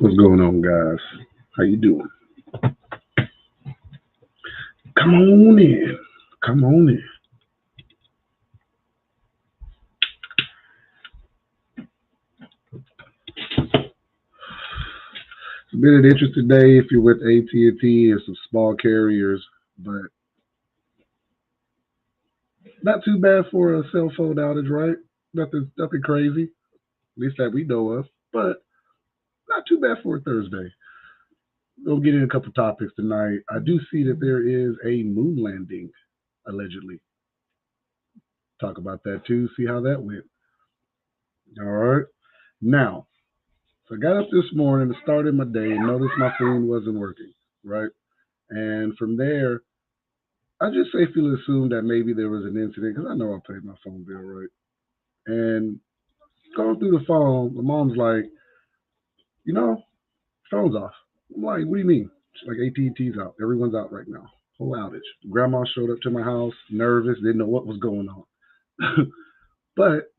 What's going on, guys? How you doing? Come on in. Come on in. It's been an interesting day if you're with AT&T and some small carriers, but not too bad for a cell phone outage, right? Nothing crazy, at least that we know of, but not too bad for a Thursday. We'll get in a couple topics tonight. I do see that there is a moon landing, allegedly. Talk about that too, see how that went. All right. Now, so I got up this morning and started my day and noticed my phone wasn't working, right? And from there, I just safely assumed that maybe there was an incident because I know I paid my phone bill, right? And going through the phone, my mom's like, you know, phone's off. I'm like, what do you mean? She's like, AT&T's out. Everyone's out right now. Whole outage. Grandma showed up to my house, nervous, didn't know what was going on. But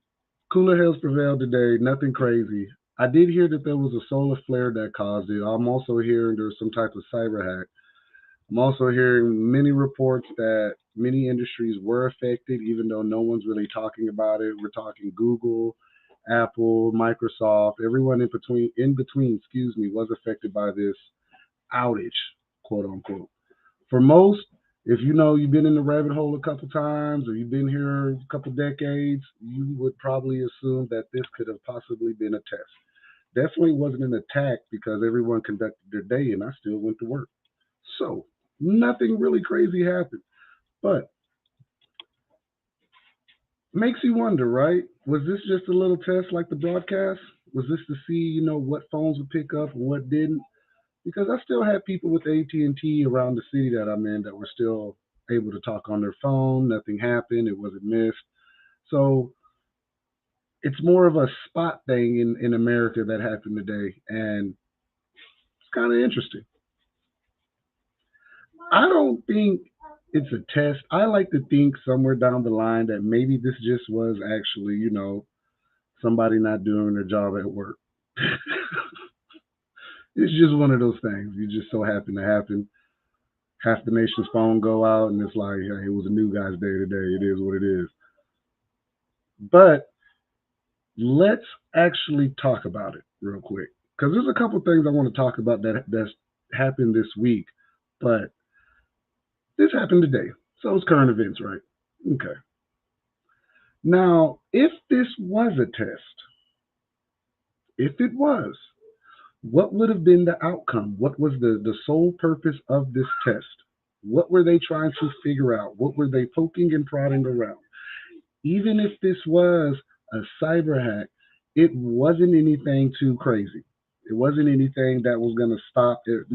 cooler heads prevailed today. Nothing crazy. I did hear that there was a solar flare that caused it. I'm also hearing there's some type of cyber hack. I'm also hearing many reports that many industries were affected, even though no one's really talking about it. We're talking Google, Apple, Microsoft, everyone in between, excuse me, was affected by this outage, quote unquote. For most, if you know you've been in the rabbit hole a couple times or you've been here a couple decades, you would probably assume that this could have possibly been a test. Definitely wasn't an attack because everyone conducted their day and I still went to work. So nothing really crazy happened. But makes you wonder, right? Was this just a little test like the broadcast? Was this to see, what phones would pick up and what didn't? Because I still had people with AT&T around the city that I'm in that were still able to talk on their phone. Nothing happened. It wasn't missed. So it's more of a spot thing in America that happened today. And it's kind of interesting. I don't think it's a test. I like to think somewhere down the line that maybe this just was actually, somebody not doing their job at work. It's just one of those things. You just so happen to happen. Half the nation's phone go out, and it's like, hey, it was a new guy's day today. It is what it is. But let's actually talk about it real quick because there's a couple things I want to talk about that's happened this week. But this happened today, so it's current events, right? Okay. Now, if this was a test, if it was, what would have been the outcome? What was the sole purpose of this test? What were they trying to figure out? What were they poking and prodding around? Even if this was a cyber hack, it wasn't anything too crazy. It wasn't anything that was going to stop it,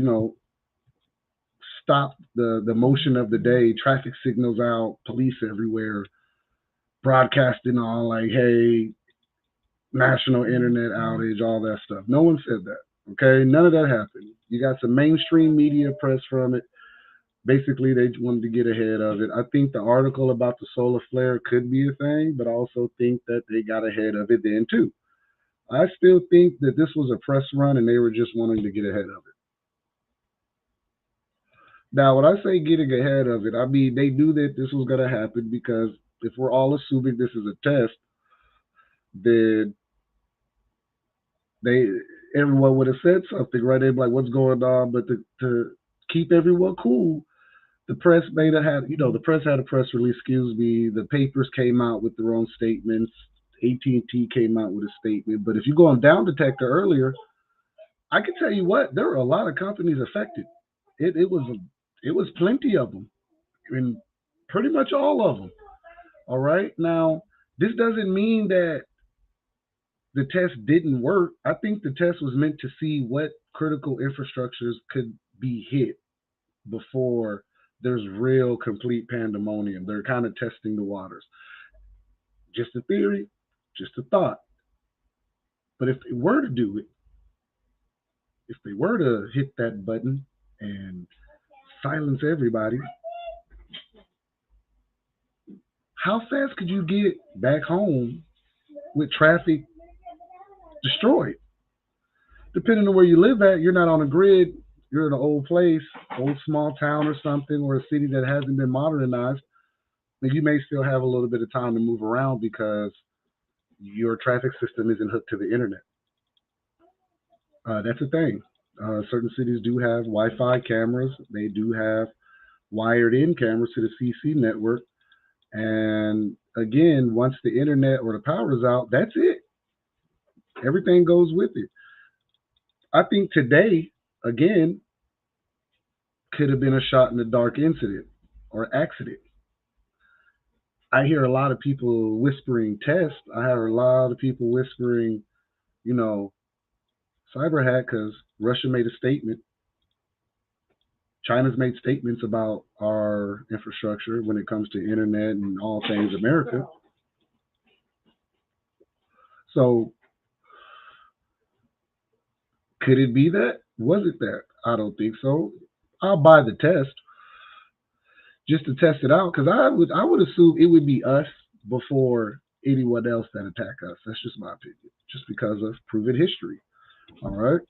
stop the motion of the day. Traffic signals out, police everywhere, broadcasting on like, hey, national internet outage, all that stuff. No one said that. Okay, none of that happened. You got some mainstream media press from it. Basically, they wanted to get ahead of it. I think the article about the solar flare could be a thing, but I also think that they got ahead of it then too. I still think that this was a press run and they were just wanting to get ahead of it. Now, when I say getting ahead of it, I mean they knew that this was going to happen because if we're all assuming this is a test, then they everyone would have said something, right? They'd be like, "What's going on?" But to keep everyone cool, the press made a had the press had a press release. Excuse me. The papers came out with their own statements. AT&T came out with a statement. But if you go on Down Detector earlier, I can tell you what there were a lot of companies affected. It was plenty of them. I mean, pretty much all of them. All right. Now, this doesn't mean that the test didn't work. I think the test was meant to see what critical infrastructures could be hit before there's real complete pandemonium. They're kind of testing the waters. Just a theory, just a thought. But if they were to do it, if they were to hit that button and silence everybody, how fast could you get back home with traffic destroyed. Depending on where you live at, you're not on a grid. You're in an old place, old small town or something, or a city that hasn't been modernized. And you may still have a little bit of time to move around because your traffic system isn't hooked to the internet. That's a thing. Certain cities do have Wi-Fi cameras. They do have wired-in cameras to the CC network. And again, once the internet or the power is out, that's it. Everything goes with it. I think today, again, could have been a shot in the dark incident or accident. I hear a lot of people whispering test. I hear a lot of people whispering, you know, cyber hack because Russia made a statement. China's made statements about our infrastructure when it comes to internet and all things America. So could it be that? Was it that? I don't think so. I'll buy the test just to test it out because I would assume it would be us before anyone else that attack us. That's just my opinion. Just because of proven history. All right.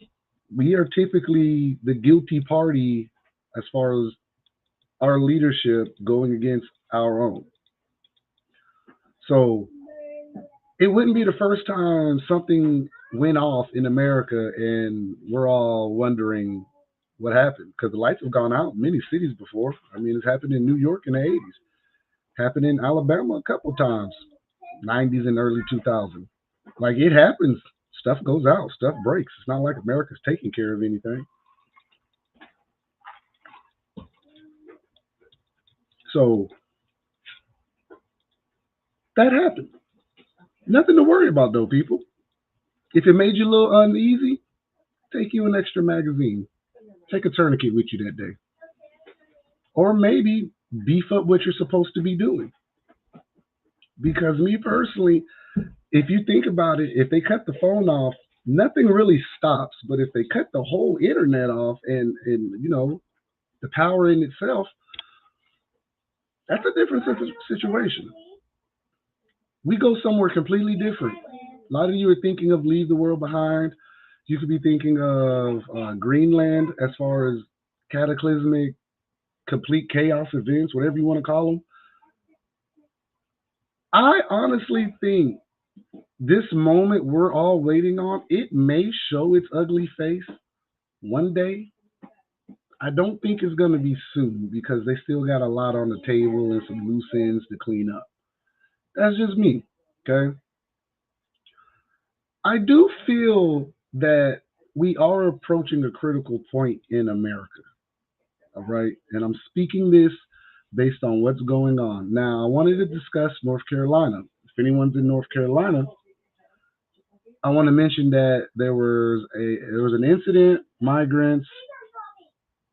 We are typically the guilty party as far as our leadership going against our own. So it wouldn't be the first time something went off in America and we're all wondering what happened because the lights have gone out in many cities before. I mean, it's happened in New York in the 80s, happened in Alabama a couple times, 90s and early 2000s. Like it happens. Stuff goes out, stuff breaks. It's not like America's taking care of anything. So that happened. Nothing to worry about though, people. If it made you a little uneasy, take you an extra magazine. Take a tourniquet with you that day. Or maybe beef up what you're supposed to be doing. Because me personally, if you think about it, if they cut the phone off, nothing really stops. But if they cut the whole internet off and the power in itself, that's a different situation. We go somewhere completely different. A lot of you are thinking of leave the world behind. You could be thinking of Greenland as far as cataclysmic, complete chaos events, whatever you want to call them. I honestly think this moment we're all waiting on, it may show its ugly face one day. I don't think it's going to be soon because they still got a lot on the table and some loose ends to clean up. That's just me. Okay. I do feel that we are approaching a critical point in America. All right. And I'm speaking this based on what's going on. Now, I wanted to discuss North Carolina. If anyone's in North Carolina, I want to mention that there was an incident, migrants,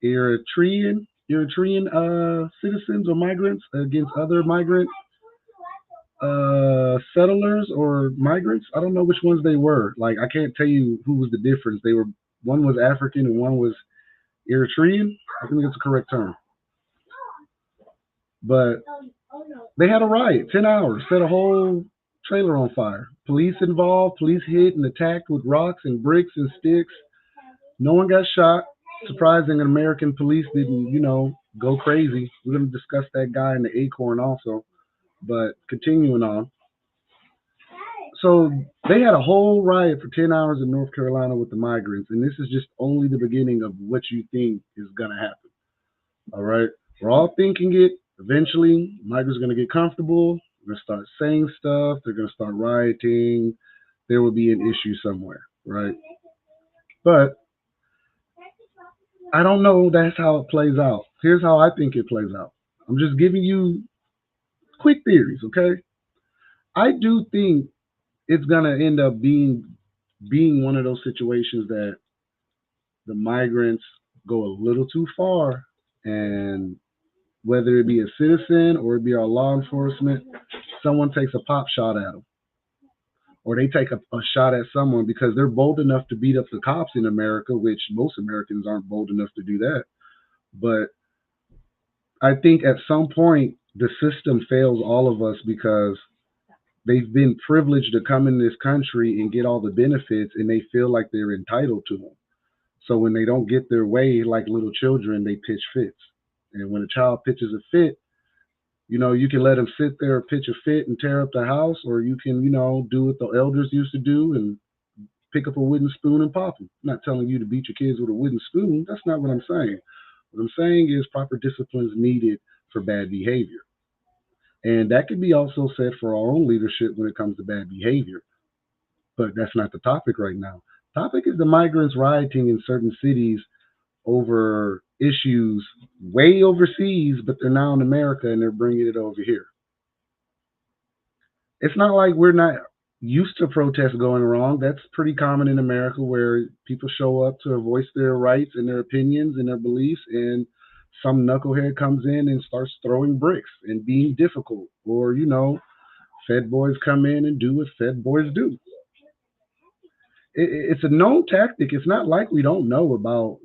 Eritrean citizens or migrants against other migrant settlers or migrants. I don't know which ones they were. Like I can't tell you who was the difference. They were one was African and one was Eritrean. I think that's the correct term. But they had a riot, 10 hours, set a whole trailer on fire. Police involved, police hit and attacked with rocks and bricks and sticks. No one got shot. Surprising, American police didn't, go crazy. We're going to discuss that guy in the Acorn also. But continuing on. So they had a whole riot for 10 hours in North Carolina with the migrants. And this is just only the beginning of what you think is going to happen. All right. We're all thinking it. Eventually, migrants are going to get comfortable. They're going to start saying stuff. They're going to start rioting. There will be an issue somewhere. Right. But I don't know that's how it plays out. Here's how I think it plays out. I'm just giving you quick theories, okay? I do think it's gonna end up being one of those situations that the migrants go a little too far, and whether it be a citizen or it be our law enforcement, someone takes a pop shot at them, or they take a shot at someone because they're bold enough to beat up the cops in America, which most Americans aren't bold enough to do that. But I think at some point the system fails all of us because They've been privileged to come in this country and get all the benefits, and they feel like they're entitled to them. So when they don't get their way, like little children, they pitch fits. And when a child pitches a fit, you can let them sit there, pitch a fit, and tear up the house, or you can, do what the elders used to do and pick up a wooden spoon and pop them. I'm not telling you to beat your kids with a wooden spoon. That's not what I'm saying. What I'm saying is proper discipline is needed for bad behavior. And that could be also said for our own leadership when it comes to bad behavior. But that's not the topic right now. Topic is the migrants rioting in certain cities over issues way overseas, but they're now in America and they're bringing it over here. It's not like we're not used to protests going wrong. That's pretty common in America where people show up to voice their rights and their opinions and their beliefs, and some knucklehead comes in and starts throwing bricks and being difficult. Or, Fed boys come in and do what Fed boys do. It's a known tactic. It's not like we don't know about,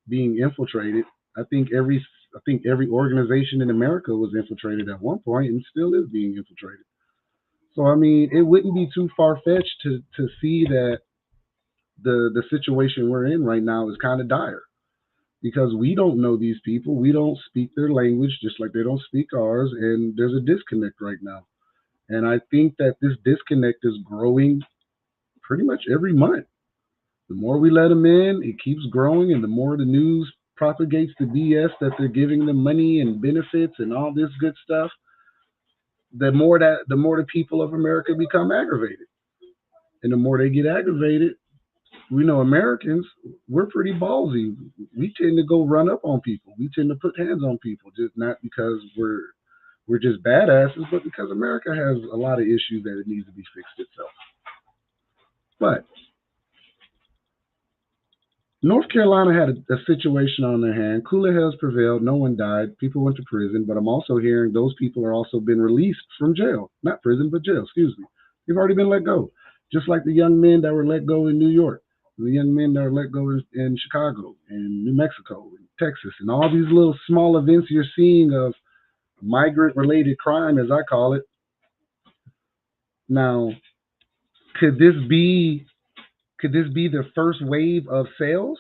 being infiltrated. I think every I think every organization in America was infiltrated at one point and still is being infiltrated. So I mean, it wouldn't be too far fetched to see that the situation we're in right now is kind of dire because we don't know these people, we don't speak their language, just like they don't speak ours, and there's a disconnect right now. And I think that this disconnect is growing pretty much every month. The more we let them in, it keeps growing, and the more the news propagates the BS that they're giving them money and benefits and all this good stuff, the more the people of America become aggravated. And the more they get aggravated, we know Americans, we're pretty ballsy. We tend to go run up on people. We tend to put hands on people, just not because we're just badasses, but because America has a lot of issues that it needs to be fixed itself. But North Carolina had a situation on their hand. Cooler heads prevailed. No one died. People went to prison. But I'm also hearing those people are also been released from jail. Not prison, but jail, excuse me. They've already been let go. Just like the young men that were let go in New York, the young men that were let go in Chicago and New Mexico and Texas, and all these little small events you're seeing of migrant related crime, as I call it. Now, could this be the first wave of sales?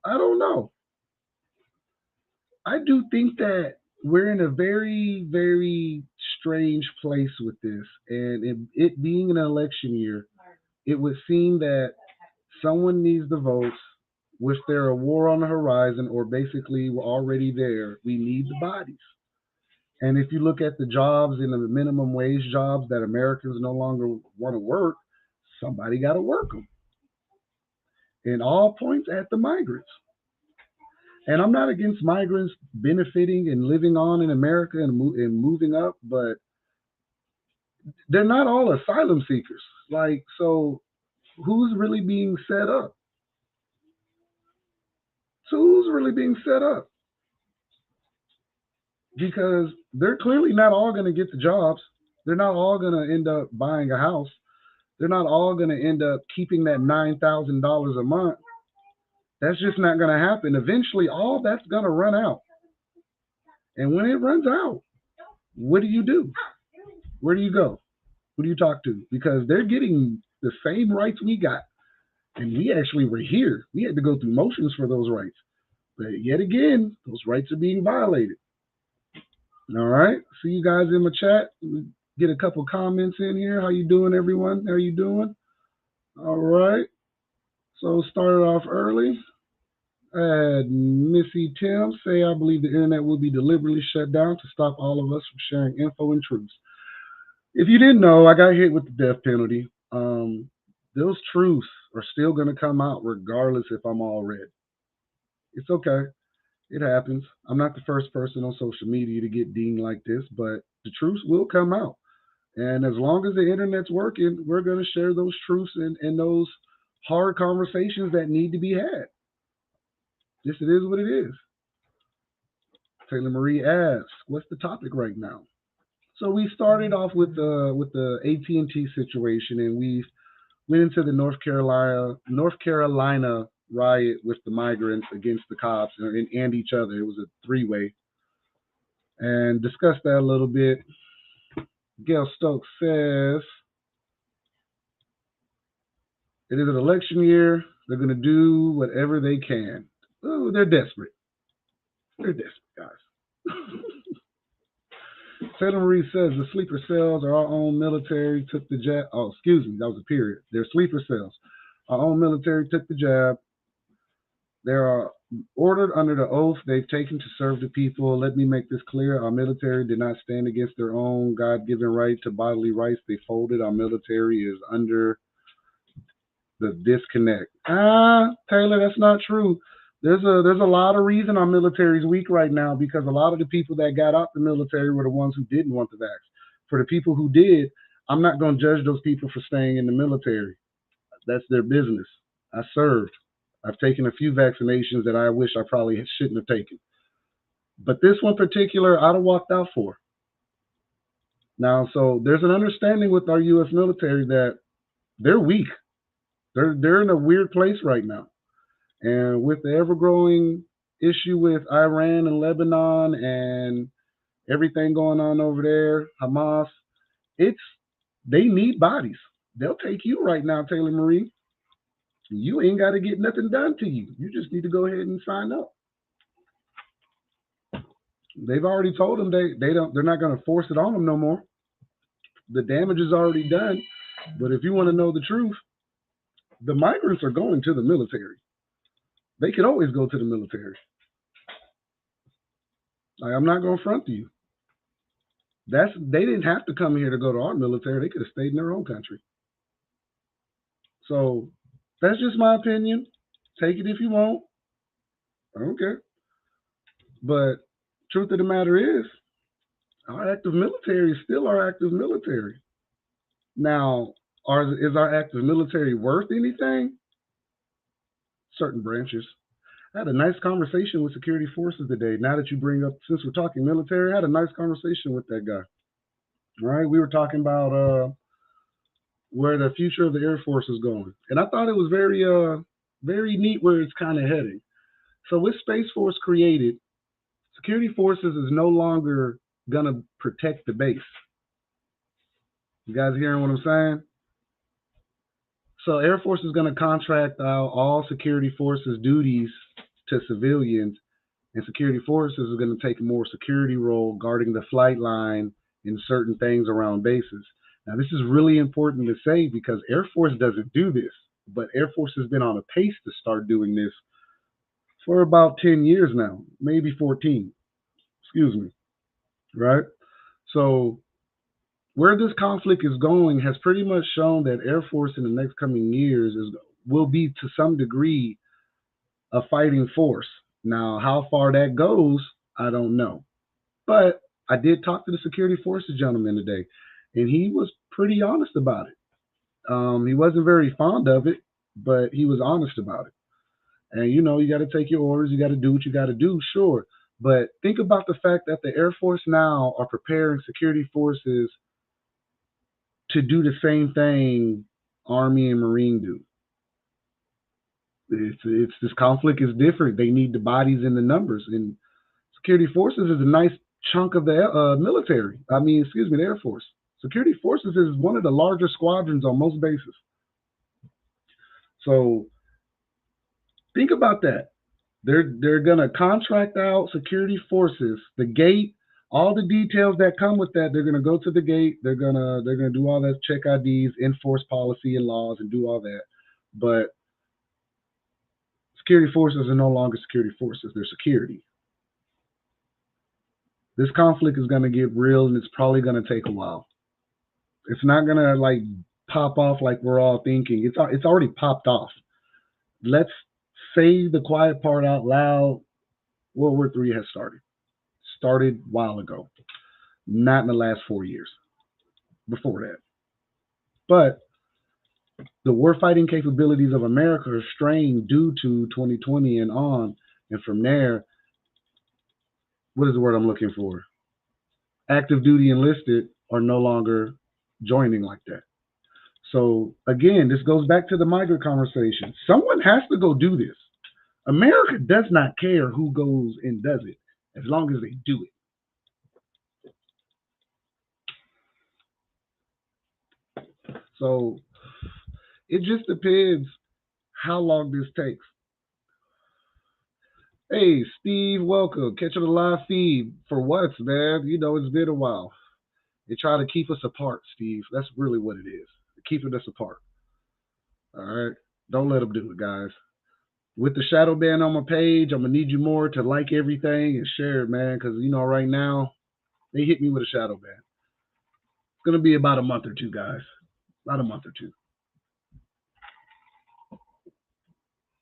I don't know. I do think that we're in a very, very strange place with this. And it being an election year, it would seem that someone needs the votes, which there a war on the horizon, or basically we're already there. We need the bodies. And if you look at the jobs and the minimum wage jobs that Americans no longer want to work, somebody got to work them. And all points at the migrants. And I'm not against migrants benefiting and living on in America and moving up, but they're not all asylum seekers. Like, so who's really being set up? So who's really being set up? Because they're clearly not all going to get the jobs. They're not all going to end up buying a house. They're not all going to end up keeping that $9,000 a month. That's just not going to happen. Eventually, all that's going to run out. And when it runs out, what do you do? Where do you go? Who do you talk to? Because they're getting the same rights we got. And we actually were here. We had to go through motions for those rights. But yet again, those rights are being violated. All right. See you guys in my chat. Get a couple comments in here. How you doing, everyone? How you doing? All right. So started off early. I had Missy Tim say, I believe the internet will be deliberately shut down to stop all of us from sharing info and truths. If you didn't know, I got hit with the death penalty. Those truths are still going to come out regardless if I'm all red. It's okay. It happens. I'm not the first person on social media to get dinged like this, but the truths will come out. And as long as the internet's working, we're going to share those truths and those hard conversations that need to be had. Just it is what it is. Taylor Marie asks, "What's the topic right now?" So we started off with the AT&T situation, and we went into the North Carolina riot with the migrants against the cops and each other. It was a three-way, and discussed that a little bit. Gail Stokes says, it is an election year. They're going to do whatever they can. Oh, they're desperate. They're desperate, guys. Taylor Marie says the sleeper cells are our own military took the jab. Oh, excuse me, that was a period. They're sleeper cells. Our own military took the jab. They are ordered under the oath they've taken to serve the people. Let me make this clear. Our military did not stand against their own God-given right to bodily rights. They folded. Our military is under the disconnect. Taylor, that's not true. There's a lot of reason our military is weak right now because a lot of the people that got out the military were the ones who didn't want the vax. For the people who did, I'm not going to judge those people for staying in the military. That's their business. I served. I've taken a few vaccinations that I wish I probably shouldn't have taken. But this one particular, I'd have walked out for. Now, so there's an understanding with our U.S. military that they're weak. They're in a weird place right now. And with the ever-growing issue with Iran and Lebanon and everything going on over there, Hamas, they need bodies. They'll take you right now, Taylor Marie. You ain't got to get nothing done to you. You just need to go ahead and sign up. They've already told them they're not going to force it on them no more. The damage is already done. But if you want to know the truth, the migrants are going to the military. They could always go to the military. I'm not going to front to you. They didn't have to come here to go to our military. They could have stayed in their own country. So that's just my opinion. Take it if you want. I don't care. But truth of the matter is, our active military is still our active military. Now, is our active military worth anything? Certain branches. I had a nice conversation with security forces today. Now that you bring up, since we're talking military, I had a nice conversation with that guy. All right, we were talking about where the future of the Air Force is going, and I thought it was very neat where it's kind of heading. So with Space Force created, security forces is no longer gonna protect the base. You guys hearing what I'm saying? So Air Force is going to contract out all security forces duties to civilians, and security forces are going to take a more security role guarding the flight line and certain things around bases. Now, this is really important to say because Air Force doesn't do this, but Air Force has been on a pace to start doing this for about 10 years now, maybe 14. Excuse me. Right? So where this conflict is going has pretty much shown that Air Force in the next coming years will be to some degree a fighting force. Now, how far that goes, I don't know. But I did talk to the security forces gentleman today, and he was pretty honest about it. He wasn't very fond of it, but he was honest about it. And you got to take your orders, you got to do what you got to do, sure. But think about the fact that the Air Force now are preparing security forces to do the same thing Army and Marine do. It's this conflict is different. They need the bodies and the numbers, and security forces is a nice chunk of the military. The Air Force. Security forces is one of the larger squadrons on most bases. So think about that. They're gonna contract out security forces, the gate, all the details that come with that. They're gonna go to the gate. They're gonna do all that, check IDs, enforce policy and laws, and do all that. But security forces are no longer security forces. They're security. This conflict is gonna get real, and it's probably gonna take a while. It's not gonna like pop off like we're all thinking. It's already popped off. Let's say the quiet part out loud. World War III has started a while ago, not in the last 4 years. Before that, but the warfighting capabilities of America are strained due to 2020 and on, and from there, what is the word I'm looking for? Active duty enlisted are no longer joining like that. So again, this goes back to the migrant conversation. Someone has to go do this. America does not care who goes and does it, as long as they do it. So it just depends how long this takes. Hey, Steve, welcome. Catching the live feed for what, man? You know, it's been a while. They try to keep us apart, Steve. That's really what it is. Keeping us apart. All right. Don't let them do it, guys. With the shadow ban on my page, I'm gonna need you more to like everything and share it, man. Because you know, right now they hit me with a shadow ban. It's gonna be about a month or two, guys. About a month or two.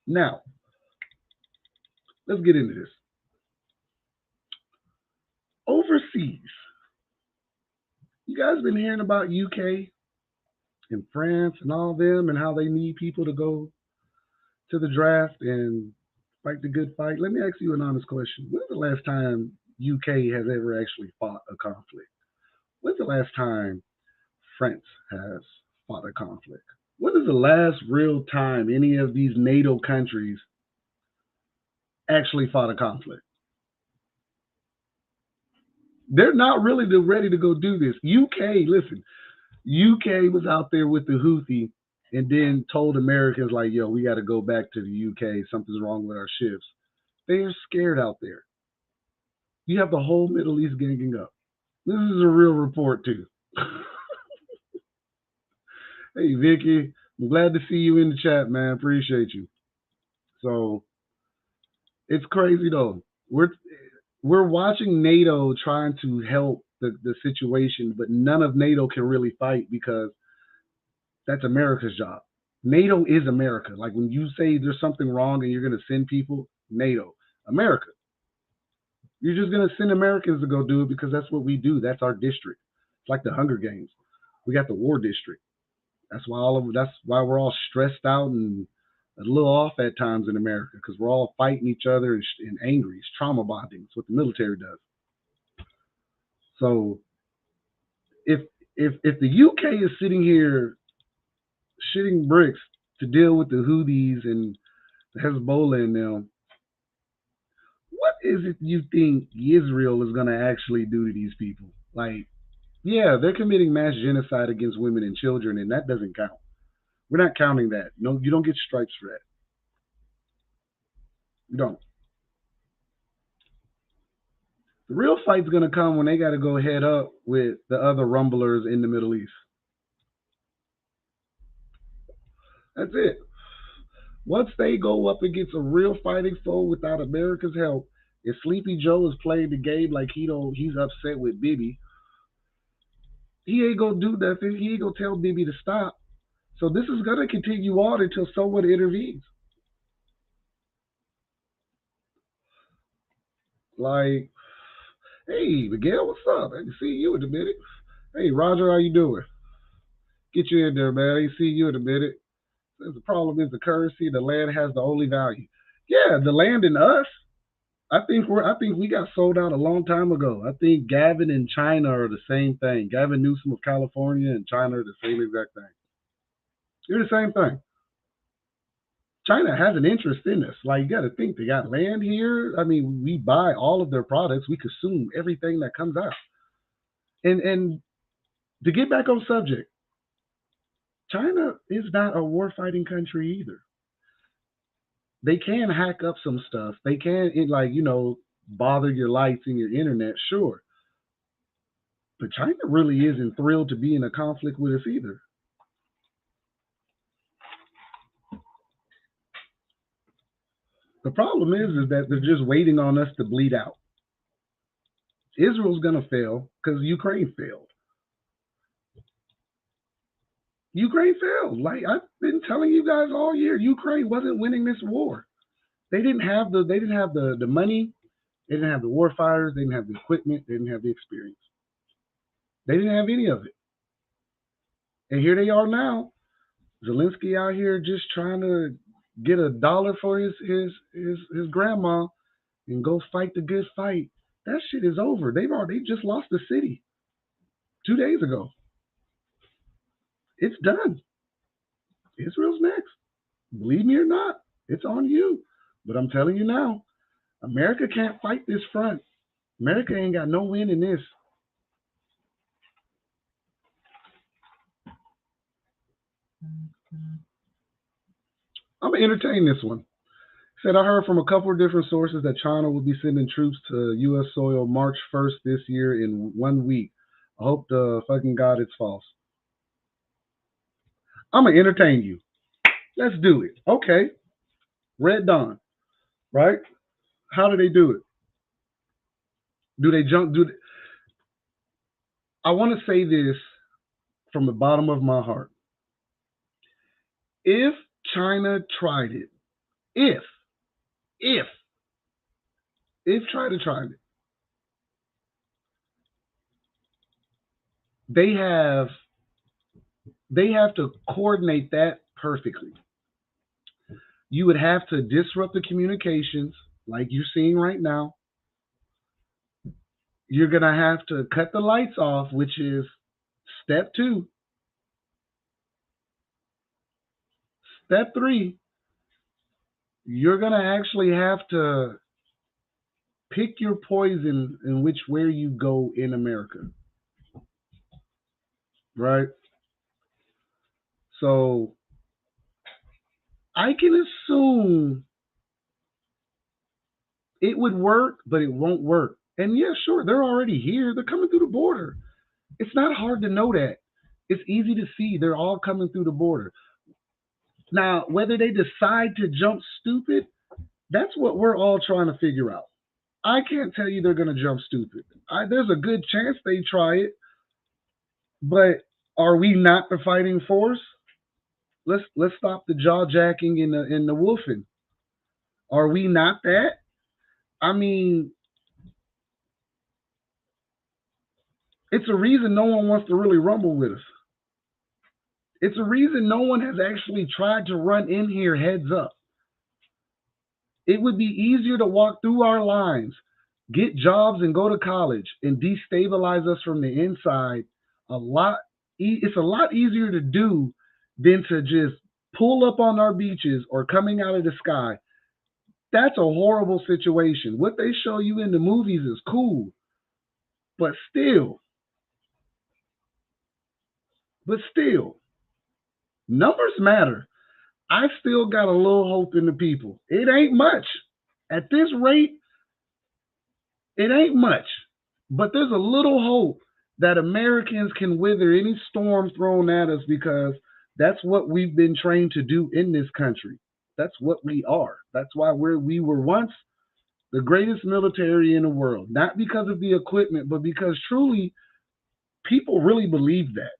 Now, let's get into this. Overseas, you guys been hearing about UK and France and all them and how they need people to go to the draft and fight the good fight. Let me ask you an honest question. When's the last time UK has ever actually fought a conflict? When's the last time France has fought a conflict? When is the last real time any of these NATO countries actually fought a conflict? They're not really ready to go do this. UK, listen, UK was out there with the Houthi and then told Americans like, yo, we got to go back to the UK. Something's wrong with our ships. They are scared out there. You have the whole Middle East ganging up. This is a real report too. Hey Vicky, I'm glad to see you in the chat, man. Appreciate you. So it's crazy though. We're watching NATO trying to help the situation, but none of NATO can really fight because that's America's job. NATO is America. Like when you say there's something wrong and you're going to send people, NATO, America. You're just going to send Americans to go do it because that's what we do. That's our district. It's like the Hunger Games. We got the war district. That's why we're all stressed out and a little off at times in America because we're all fighting each other and angry. It's trauma bonding. It's what the military does. So if if the UK is sitting here shitting bricks to deal with the Houthis and the Hezbollah and them, what is it you think Israel is going to actually do to these people? Like, yeah, they're committing mass genocide against women and children, and that doesn't count. We're not counting that. No, you don't get stripes for that. You don't. The real fight's going to come when they got to go head up with the other rumblers in the Middle East. That's it. Once they go up against a real fighting foe without America's help, if Sleepy Joe is playing the game like he's upset with Bibi, he ain't gonna do nothing. He ain't gonna tell Bibi to stop. So this is gonna continue on until someone intervenes. Like, hey Miguel, what's up? I can see you in a minute. Hey Roger, how you doing? Get you in there, man. I ain't see you in a minute. The problem is the currency. The land has the only value. Yeah, the land and us. I think we got sold out a long time ago. I think Gavin and China are the same thing. Gavin Newsom of California and China are the same exact thing. You're the same thing. China has an interest in this. Like you got to think they got land here. I mean, we buy all of their products. We consume everything that comes out. And to get back on subject, China is not a war fighting country either. They can hack up some stuff. They can like bother your lights and your internet, sure. But China really isn't thrilled to be in a conflict with us either. The problem is that they're just waiting on us to bleed out. Israel's gonna fail because Ukraine failed. Ukraine failed. Like I've been telling you guys all year, Ukraine wasn't winning this war. They didn't have the money, they didn't have the war fighters, they didn't have the equipment, they didn't have the experience. They didn't have any of it. And here they are now. Zelensky out here just trying to get a dollar for his grandma and go fight the good fight. That shit is over. They just lost the city 2 days ago. It's done. Israel's next. Believe me or not, it's on you. But I'm telling you now, America can't fight this front. America ain't got no win in this. I'm gonna entertain this one. Said I heard from a couple of different sources that China will be sending troops to U.S. soil March 1st this year in 1 week. I hope the fucking God it's false. I'm gonna entertain you. Let's do it. Okay. Red Dawn, right? How do they do it? Do they jump? I want to say this from the bottom of my heart. If China tried it, if, if, if China tried it, they have they have to coordinate that perfectly. You would have to disrupt the communications like you're seeing right now. You're gonna have to cut the lights off, which is step two. Step three, you're gonna actually have to pick your poison in which where you go in America, right? So I can assume it would work, but it won't work. And yeah, sure, they're already here. They're coming through the border. It's not hard to know that. It's easy to see they're all coming through the border. Now, whether they decide to jump stupid, that's what we're all trying to figure out. I can't tell you they're going to jump stupid. There's a good chance they try it, but are we not the fighting force? Let's stop the jaw jacking and the wolfing. Are we not that? I mean, it's a reason no one wants to really rumble with us. It's a reason no one has actually tried to run in here heads up. It would be easier to walk through our lines, get jobs, and go to college and destabilize us from the inside. A lot. It's a lot easier to do than to just pull up on our beaches or coming out of the sky. That's a horrible situation. What they show you in the movies is cool, but still, but still, numbers matter. I still got a little hope in the people. It ain't much. At this rate, it ain't much. But there's a little hope that Americans can weather any storm thrown at us because that's what we've been trained to do in this country. That's what we are. That's why we were once the greatest military in the world. Not because of the equipment, but because truly people really believe that.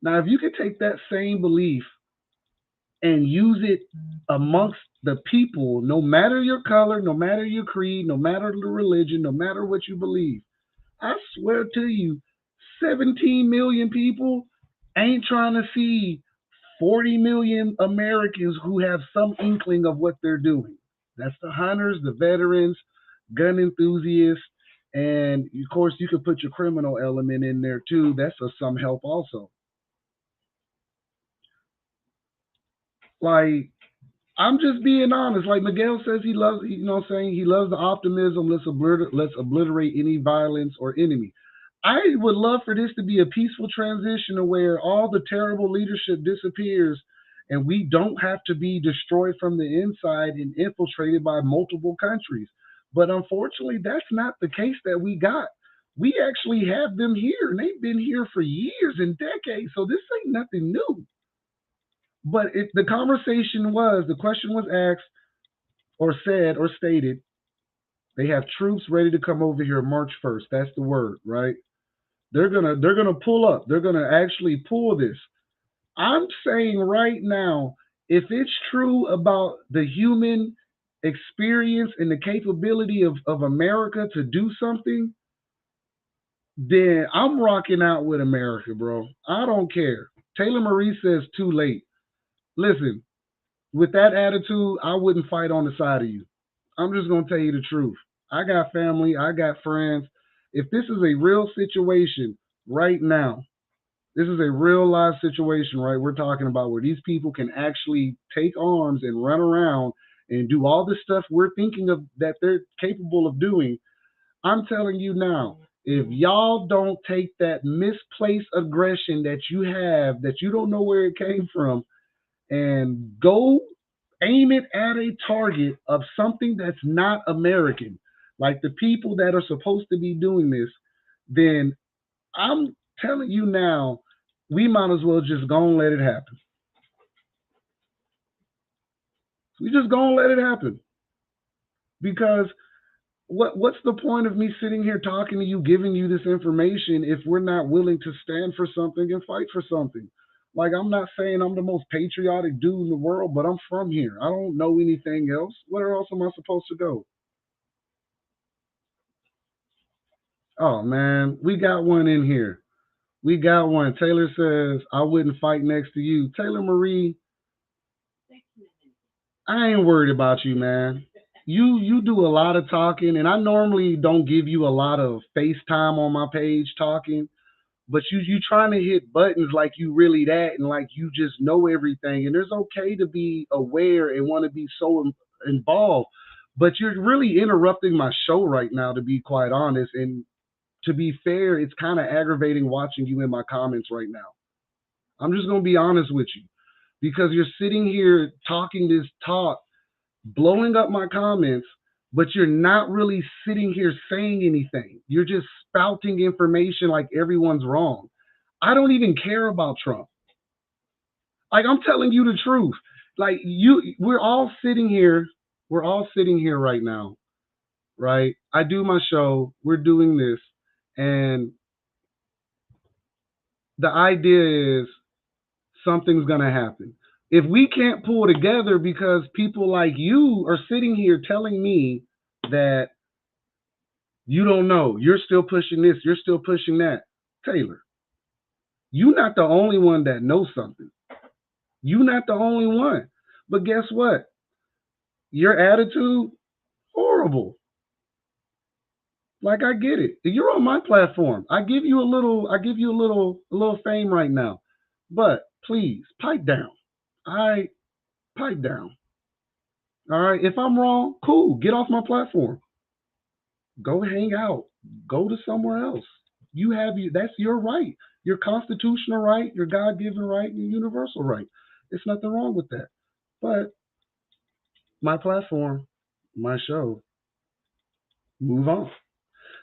Now, if you could take that same belief and use it amongst the people, no matter your color, no matter your creed, no matter the religion, no matter what you believe, I swear to you, 17 million people ain't trying to see 40 million Americans who have some inkling of what they're doing. That's the hunters, the veterans, gun enthusiasts, and of course, you could put your criminal element in there too. That's some help also. Like, I'm just being honest. Like Miguel says, he loves, what I'm saying, he loves the optimism. Let's obliterate any violence or enemy. I would love for this to be a peaceful transition to where all the terrible leadership disappears and we don't have to be destroyed from the inside and infiltrated by multiple countries. But unfortunately, that's not the case that we got. We actually have them here, and they've been here for years and decades. So this ain't nothing new. But if the question was asked or said or stated, they have troops ready to come over here March 1st. That's the word, right? They're gonna pull up. They're gonna actually pull this. I'm saying right now, if it's true about the human experience and the capability of America to do something, then I'm rocking out with America, bro. I don't care. Taylor Marie says too late. Listen, with that attitude, I wouldn't fight on the side of you. I'm just gonna tell you the truth. I got family, I got friends. If this is a real situation right now, this is a real live situation, right? We're talking about where these people can actually take arms and run around and do all the stuff we're thinking of that they're capable of doing. I'm telling you now, if y'all don't take that misplaced aggression that you have, that you don't know where it came from, and go aim it at a target of something that's not American, like the people that are supposed to be doing this, then I'm telling you now, we might as well just go and let it happen. We just go and let it happen because what's the point of me sitting here talking to you, giving you this information if we're not willing to stand for something and fight for something? Like I'm not saying I'm the most patriotic dude in the world, but I'm from here. I don't know anything else. Where else am I supposed to go? Oh man, we got one in here. We got one. Taylor says, I wouldn't fight next to you. Taylor Marie, I ain't worried about you, man. You do a lot of talking, and I normally don't give you a lot of FaceTime on my page talking, but you trying to hit buttons like you really that and like you just know everything. And it's okay to be aware and want to be so involved, but you're really interrupting my show right now, to be quite honest. And to be fair, it's kind of aggravating watching you in my comments right now. I'm just gonna be honest with you because you're sitting here talking this talk, blowing up my comments, but you're not really sitting here saying anything. You're just spouting information like everyone's wrong. I don't even care about Trump. Like I'm telling you the truth. Like we're all sitting here right now, right? I do my show, we're doing this, and the idea is something's going to happen. If we can't pull together because people like you are sitting here telling me that you don't know, you're still pushing this, you're still pushing that. Taylor, you're not the only one that knows something. You're not the only one. But guess what? Your attitude, horrible. Like I get it. You're on my platform. I give you a little fame right now. But please, pipe down. I pipe down. All right. If I'm wrong, cool. Get off my platform. Go hang out. Go to somewhere else. That's your right. Your constitutional right, your God given right, your universal right. There's nothing wrong with that. But my platform, my show, move on.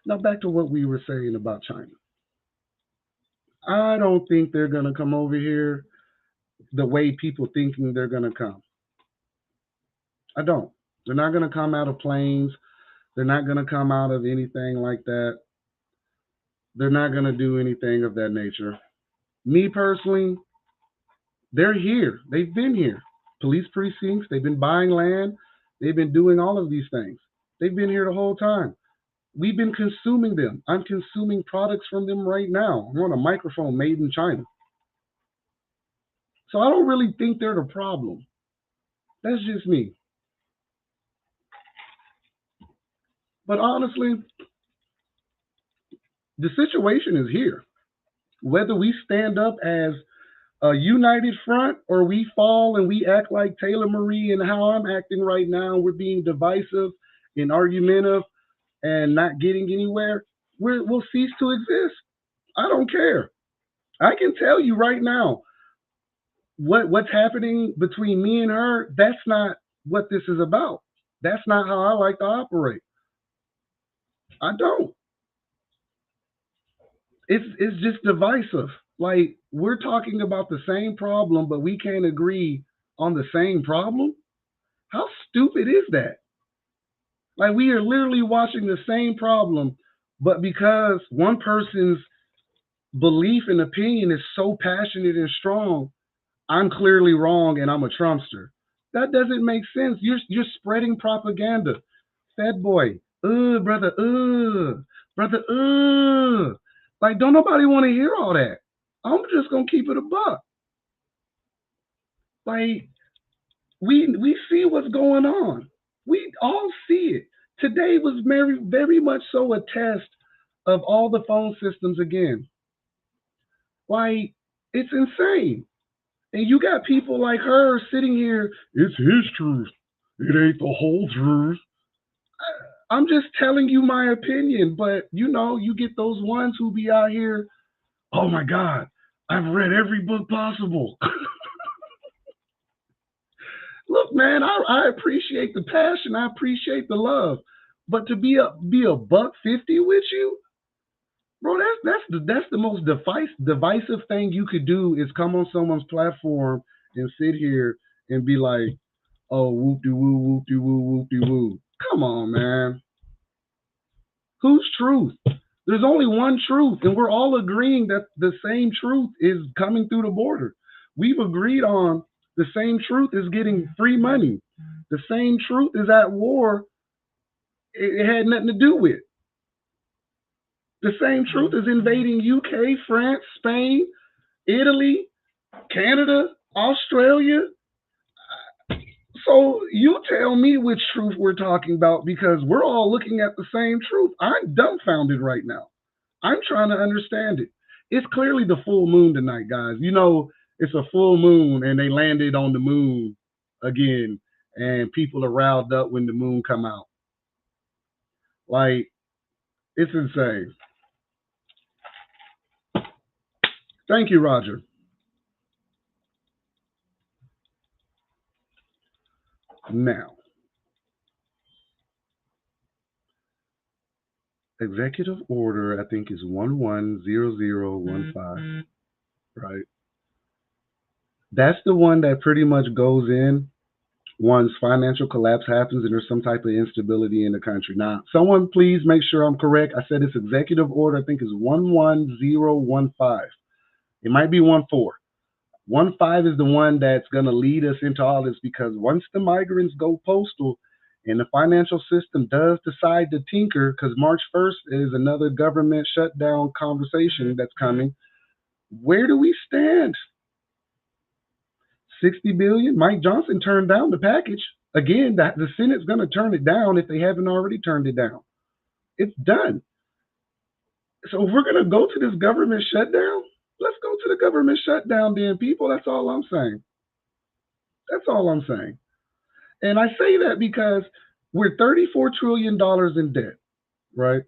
Now back to what we were saying about China. I don't think they're gonna come over here the way people thinking they're gonna come. I don't. They're not gonna come out of planes. They're not gonna come out of anything like that. They're not going to do anything of that nature. Me personally, they're here. They've been here. Police precincts, they've been buying land, they've been doing all of these things. They've been here the whole time. We've been consuming them. I'm consuming products from them right now. I'm on a microphone made in China. So I don't really think they're the problem. That's just me. But honestly, the situation is here. Whether we stand up as a united front or we fall and we act like Taylor Marie and how I'm acting right now, we're being divisive and argumentative and not getting anywhere, we'll cease to exist. I don't care. I can tell you right now what's happening between me and her. That's not what this is about. That's not how I like to operate. I don't. It's just divisive. Like we're talking about the same problem, but we can't agree on the same problem. How stupid is that? Like we are literally watching the same problem, but because one person's belief and opinion is so passionate and strong, I'm clearly wrong and I'm a Trumpster. That doesn't make sense. You're spreading propaganda. Fat boy, brother, Like don't nobody want to hear all that. I'm just gonna keep it a buck. Like we see what's going on. We all see it. Today was very much so a test of all the phone systems again. Like it's insane. And you got people like her sitting here, it's his truth. It ain't the whole truth. I'm just telling you my opinion, but you get those ones who be out here, oh my God, I've read every book possible. Look, man, I appreciate the passion. I appreciate the love. But to be a buck 50 with you, bro, that's the most divisive thing you could do is come on someone's platform and sit here and be like, oh, whoop de woo, whoop de woo, whoop de woo. Come on, man. Whose truth? There's only one truth, and we're all agreeing that the same truth is coming through the border. We've agreed on the same truth is getting free money. The same truth is at war. It had nothing to do with. The same truth is invading UK, France, Spain, Italy, Canada, Australia. So you tell me which truth we're talking about because we're all looking at the same truth. I'm dumbfounded right now. I'm trying to understand it. It's clearly the full moon tonight, guys. You know, it's a full moon and they landed on the moon again and people are riled up when the moon come out. Like, it's insane. Thank you, Roger. Now, executive order, I think, is 110015, right? That's the one that pretty much goes in once financial collapse happens and there's some type of instability in the country. Now, someone please make sure I'm correct. I said it's executive order, I think is 11015. It might be 14. 15 is the one that's going to lead us into all this because once the migrants go postal and the financial system does decide to tinker, because March 1st is another government shutdown conversation that's coming, where do we stand? 60 billion. Mike Johnson turned down the package. Again, the Senate's going to turn it down if they haven't already turned it down. It's done. So if we're going to go to this government shutdown, let's go to the government shutdown then, people. That's all I'm saying. That's all I'm saying. And I say that because we're $34 trillion in debt, right?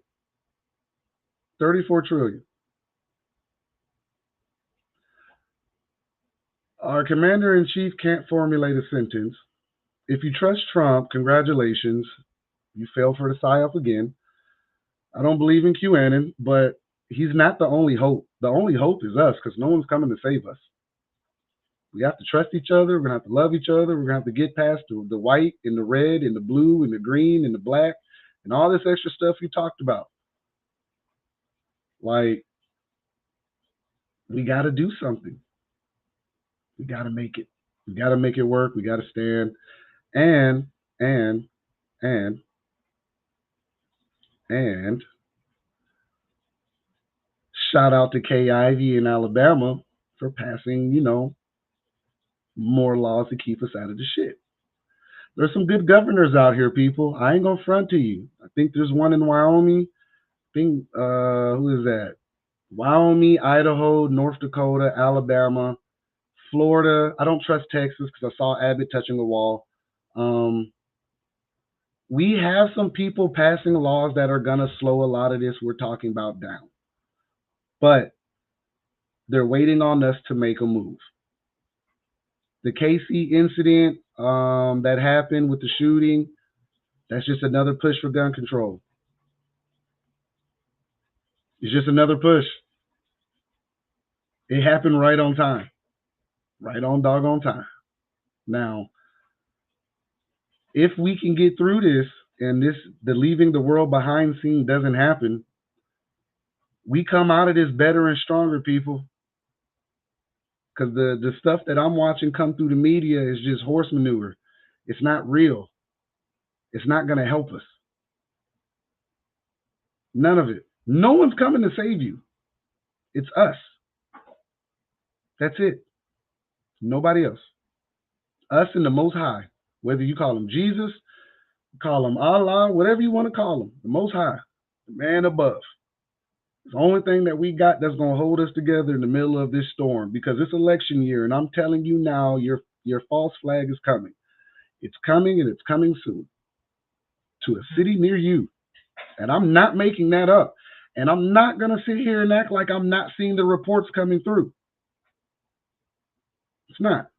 34 trillion. Our commander in chief can't formulate a sentence. If you trust Trump, congratulations. You fell for the psyop again. I don't believe in QAnon, but he's not the only hope. The only hope is us because no one's coming to save us. We have to trust each other. We're going to have to love each other. We're going to have to get past the white and the red and the blue and the green and the black and all this extra stuff we talked about. Like, we got to do something. We got to make it. We got to make it work. We got to stand. And, and, and, and shout out to Kay Ivey in Alabama for passing, more laws to keep us out of the shit. There's some good governors out here, people. I ain't gonna front to you. I think there's one in Wyoming. I think who is that? Wyoming, Idaho, North Dakota, Alabama, Florida. I don't trust Texas because I saw Abbott touching a wall. We have some people passing laws that are gonna slow a lot of this we're talking about down, but they're waiting on us to make a move. The KC incident that happened with the shooting, that's just another push for gun control. It's just another push. It happened right on time, right on doggone time. Now, if we can get through this and the leaving the world behind scene doesn't happen, we come out of this better and stronger, people. Because the stuff that I'm watching come through the media is just horse manure. It's not real. It's not going to help us. None of it. No one's coming to save you. It's us. That's it. Nobody else. Us and the Most High. Whether you call him Jesus, call him Allah, whatever you want to call him. The Most High. The man above. It's the only thing that we got that's going to hold us together in the middle of this storm because it's election year. And I'm telling you now, your false flag is coming. It's coming and it's coming soon to a city near you. And I'm not making that up. And I'm not going to sit here and act like I'm not seeing the reports coming through. It's not.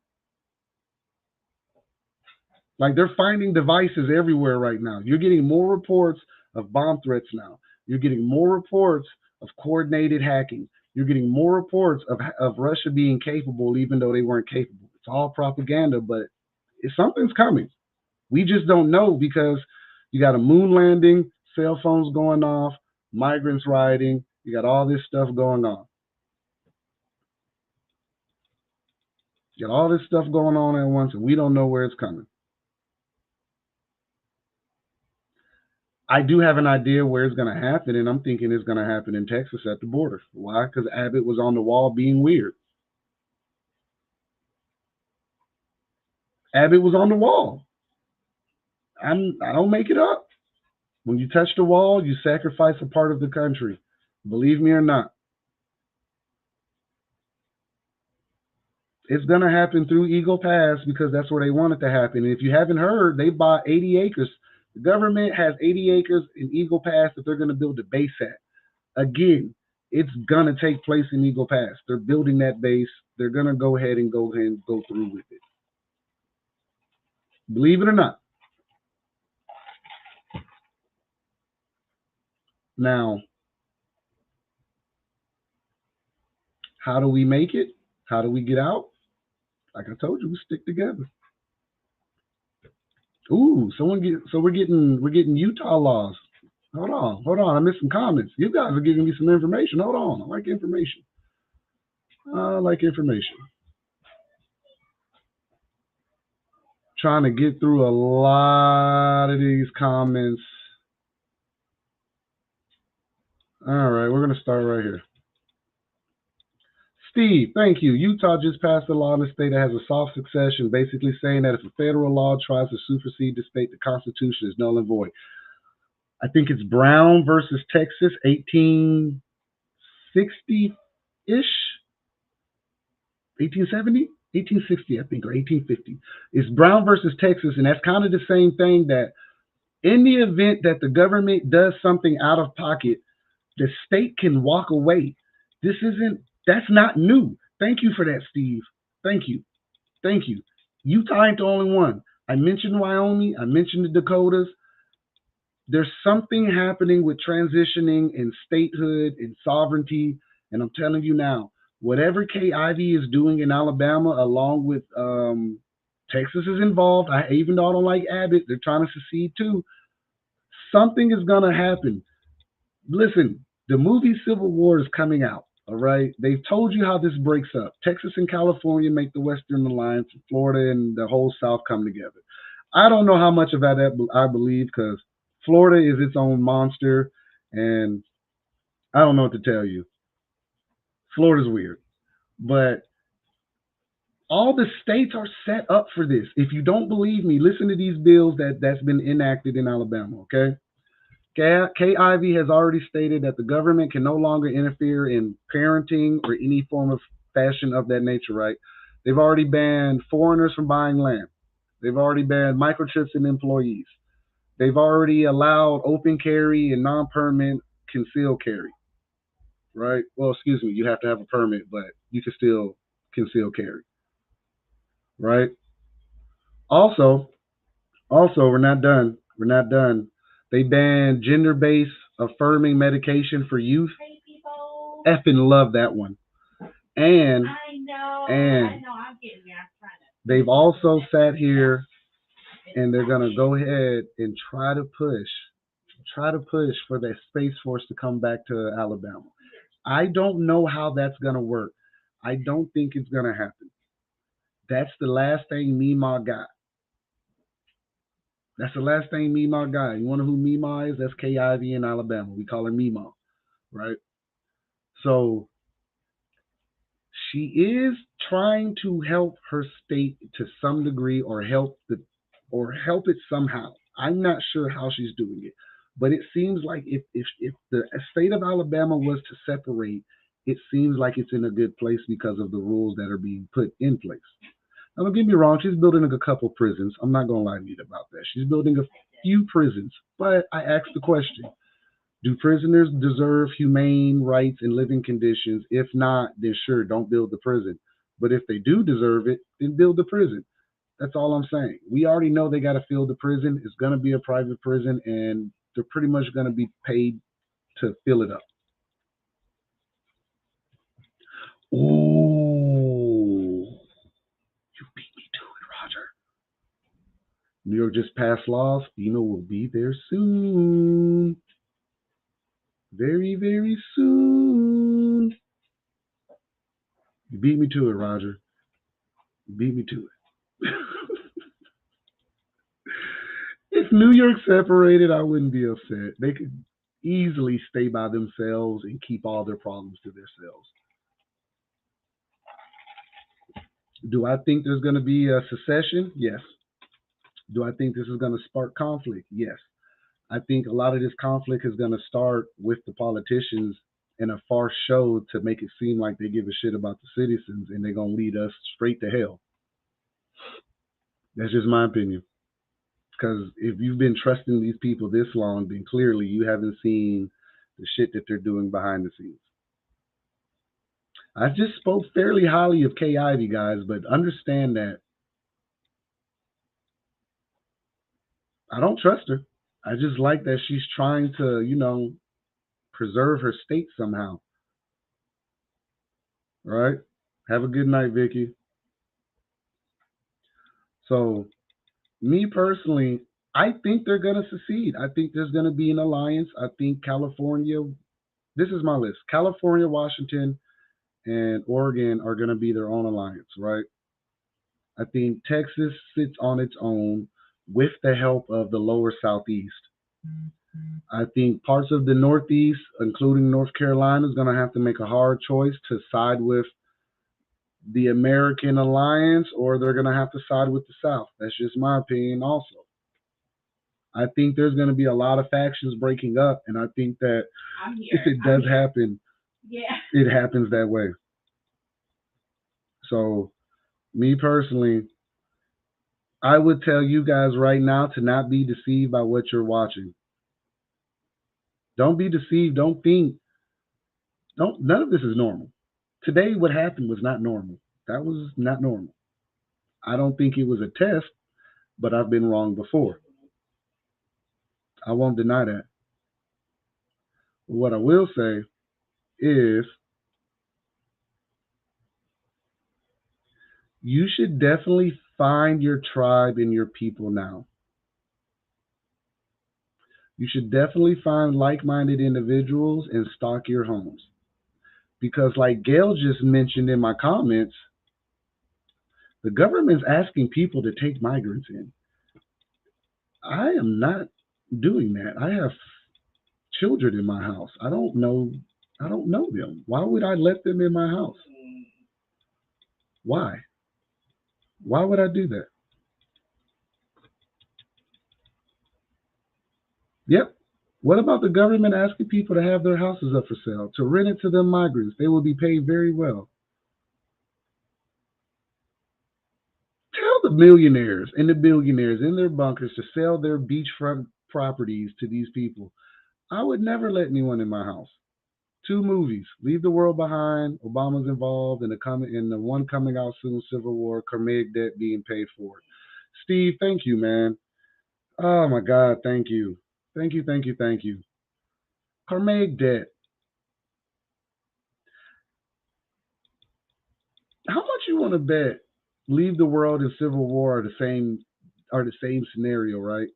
Like they're finding devices everywhere right now. You're getting more reports of bomb threats now. You're getting more reports of coordinated hacking. You're getting more reports of Russia being capable, even though they weren't capable. It's all propaganda, but something's coming. We just don't know because you got a moon landing, cell phones going off, migrants rioting. You got all this stuff going on. You got all this stuff going on at once, and we don't know where it's coming. I do have an idea where it's going to happen, and I'm thinking it's going to happen in Texas at the border. Why? Because Abbott was on the wall being weird. Abbott was on the wall. I don't make it up. When you touch the wall, you sacrifice a part of the country. Believe me or not, it's going to happen through Eagle Pass because that's where they want it to happen. And if you haven't heard, they bought 80 acres. The government has 80 acres in Eagle Pass that they're going to build a base at. Again, it's gonna take place in Eagle Pass. They're building that base. They're gonna go ahead and go through with it. Believe it or not. Now, how do we make it? How do we get out? Like I told you, we stick together. Ooh, so we're getting Utah laws. Hold on. I missed some comments. You guys are giving me some information. Hold on. I like information. I like information. Trying to get through a lot of these comments. All right, we're gonna start right here. Steve, thank you. Utah just passed a law in the state that has a soft succession, basically saying that if a federal law tries to supersede the state, the Constitution is null and void. I think it's Brown versus Texas, 1860-ish, 1870, 1860, I think, or 1850. It's Brown versus Texas, and that's kind of the same thing that in the event that the government does something out of pocket, the state can walk away. That's not new. Thank you for that, Steve. Thank you. Thank you. Utah ain't the only one. I mentioned Wyoming. I mentioned the Dakotas. There's something happening with transitioning and statehood and sovereignty. And I'm telling you now, whatever Kay Ivey is doing in Alabama, along with Texas is involved. Even though I don't like Abbott, they're trying to secede too. Something is going to happen. Listen, the movie Civil War is coming out. All right. They've told you how this breaks up. Texas and California make the Western Alliance, and Florida and the whole South come together. I don't know how much of that I believe because Florida is its own monster, and I don't know what to tell you. Florida's weird, but all the states are set up for this. If you don't believe me, listen to these bills that's been enacted in Alabama. Okay. Kay Ivey has already stated that the government can no longer interfere in parenting or any form of fashion of that nature, right? They've already banned foreigners from buying land. They've already banned microchips in employees. They've already allowed open carry and non-permit concealed carry, right? Well, excuse me, you have to have a permit, but you can still conceal carry, right? Also, we're not done. We're not done. They banned gender-based affirming medication for youth. Effing love that one. And they've also sat here and they're gonna go ahead and try to push for that Space Force to come back to Alabama. I don't know how that's gonna work. I don't think it's gonna happen. That's the last thing Mima got. That's the last thing Mima got. You wonder who Mima is? That's Kay Ivey in Alabama. We call her Mima, right? So she is trying to help her state to some degree, or help it somehow. I'm not sure how she's doing it, but it seems like if the state of Alabama was to separate, it seems like it's in a good place because of the rules that are being put in place. Now, don't get me wrong, she's building a couple prisons. I'm not going to lie to you about that. She's building a few prisons, but I asked the question: do prisoners deserve humane rights and living conditions? If not, then sure, don't build the prison. But if they do deserve it, then build the prison. That's all I'm saying. We already know they got to fill the prison. It's going to be a private prison, and they're pretty much going to be paid to fill it up. Ooh, you beat me to it, Roger. New York just passed laws. FEMA will be there soon. Very, very soon. You beat me to it, Roger. You beat me to it. If New York separated, I wouldn't be upset. They could easily stay by themselves and keep all their problems to themselves. Do I think there's going to be a secession? Yes. Do I think this is going to spark conflict? Yes. I think a lot of this conflict is going to start with the politicians in a farce show to make it seem like they give a shit about the citizens and they're going to lead us straight to hell. That's just my opinion. Because if you've been trusting these people this long, then clearly you haven't seen the shit that they're doing behind the scenes. I just spoke fairly highly of Kay Ivy, guys, but understand that I don't trust her. I just like that she's trying to, preserve her state somehow. All right. Have a good night, Vicky. So, me personally, I think they're going to succeed. I think there's going to be an alliance. I think California, this is my list California, Washington, and Oregon are going to be their own alliance, right? I think Texas sits on its own with the help of the lower Southeast. I think parts of the Northeast, including North Carolina, is going to have to make a hard choice to side with the American alliance or they're going to have to side with the South. That's just my opinion, also. I think there's going to be a lot of factions breaking up, and I think that if it does happen, it happens that way. So, me personally, I would tell you guys right now to not be deceived by what you're watching. Don't be deceived. Don't think. Don't. None of this is normal. Today, what happened was not normal. That was not normal. I don't think it was a test, but I've been wrong before. I won't deny that. What I will say is you should definitely find your tribe and your people now. You should definitely find like minded individuals and stock your homes. Because, like Gail just mentioned in my comments, the government's asking people to take migrants in. I am not doing that. I have children in my house. I don't know them. Why would I let them in my house? Why? Why would I do that? Yep. What about the government asking people to have their houses up for sale, to rent it to them migrants? They will be paid very well. Tell the millionaires and the billionaires in their bunkers to sell their beachfront properties to these people. I would never let anyone in my house. Two movies: Leave the World Behind. Obama's involved in the one coming out soon, Civil War. Carmaig debt being paid for. Steve, thank you, man. Oh my God, thank you, thank you, thank you, thank you. Carmaig debt. How much you want to bet? Leave the World and Civil War are the same scenario, right?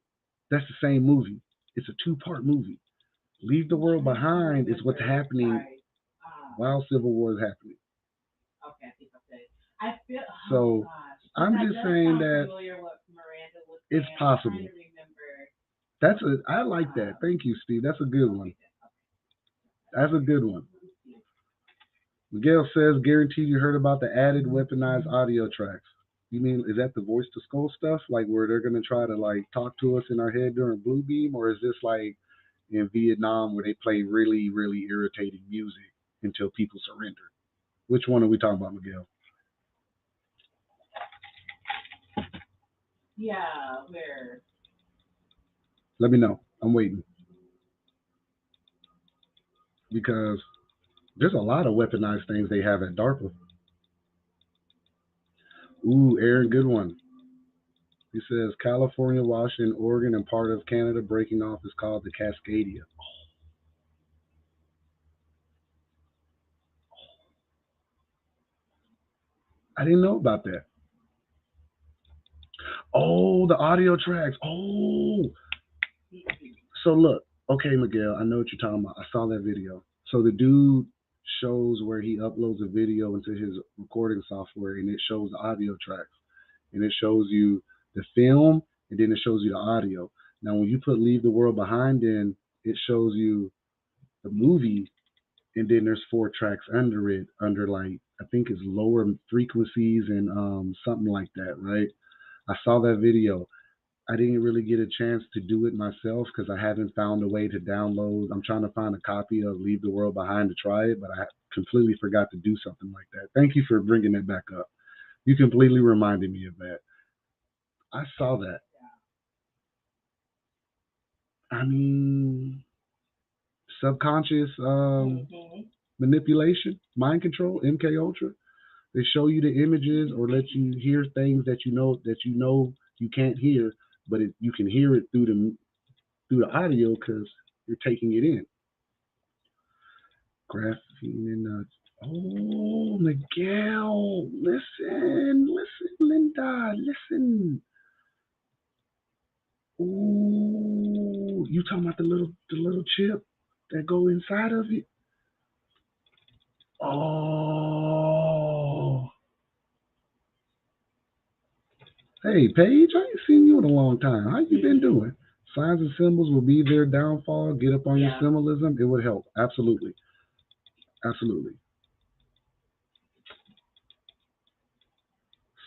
That's the same movie. It's a two-part movie. Leave the World Behind is what's happening while Civil War is happening. So I'm just saying that it's possible. I like that. Thank you, Steve. That's a good one. That's a good one. Miguel says, guaranteed you heard about the added weaponized audio tracks. You mean, is that the voice to skull stuff? Like where they're gonna try to like talk to us in our head during Blue Beam, or is this like in Vietnam where they play really, really irritating music until people surrender? Which one are we talking about, Miguel? Let me know. I'm waiting because there's a lot of weaponized things they have at DARPA. Ooh, Aaron, good one. He says California, Washington, Oregon, and part of Canada breaking off is called the Cascadia. I didn't know about that. Oh, the audio tracks. Oh, so look. Okay, Miguel, I know what you're talking about. I saw that video. So the dude shows where he uploads a video into his recording software, and it shows the audio tracks, and it shows you the film, and then it shows you the audio. Now, when you put "Leave the World Behind" in, it shows you the movie, and then there's four tracks under it, under like I think it's lower frequencies and something like that, right? I saw that video. I didn't really get a chance to do it myself because I haven't found a way to download. I'm trying to find a copy of Leave the World Behind to try it, but I completely forgot to do something like that. Thank you for bringing it back up. You completely reminded me of that. I saw that. I mean, subconscious manipulation, mind control, MK Ultra. They show you the images or let you hear things that you know you can't hear, but you can hear it through the audio because you're taking it in. Graphene and oh, Miguel, listen, Linda, listen. Ooh, you talking about the little chip that go inside of it? Oh, hey, Paige, I ain't seen you in a long time. How you been doing? Signs and symbols will be their downfall. Get up on your symbolism. It would help. Absolutely, absolutely.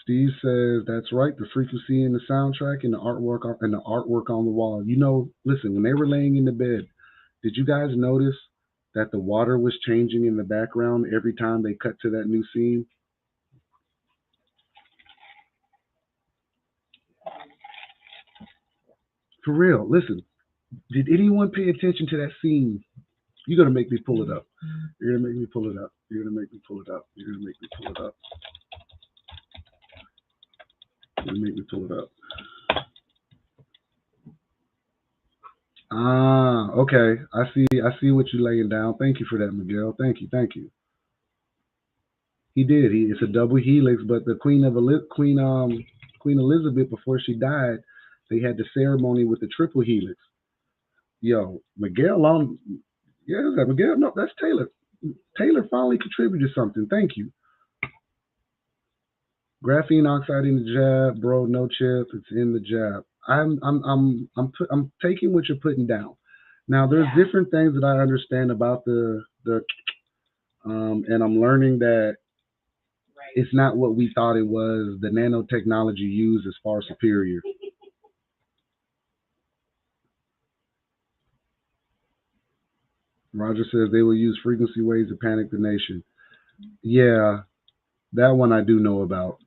Steve says that's right. The frequency in the soundtrack and the artwork on the wall. Listen. When they were laying in the bed, did you guys notice that the water was changing in the background every time they cut to that new scene? For real. Listen. Did anyone pay attention to that scene? You're gonna make me pull it up. You're gonna make me pull it up. You're gonna make me pull it up. You're gonna make me pull it up. You're gonna make me pull it up. Ah, okay. I see. I see what you're laying down. Thank you for that, Miguel. Thank you. Thank you. He did. It's a double helix, but the Queen Elizabeth, before she died, they had the ceremony with the triple helix. Yo, Miguel on. Yeah, is that Miguel? No, that's Taylor. Taylor finally contributed something. Thank you. Graphene oxide in the jab, bro. No chip. It's in the jab. I'm taking what you're putting down. Now, there's different things that I understand about and I'm learning that it's not what we thought it was. The nanotechnology used is far superior. Roger says they will use frequency waves to panic the nation. Yeah, that one I do know about.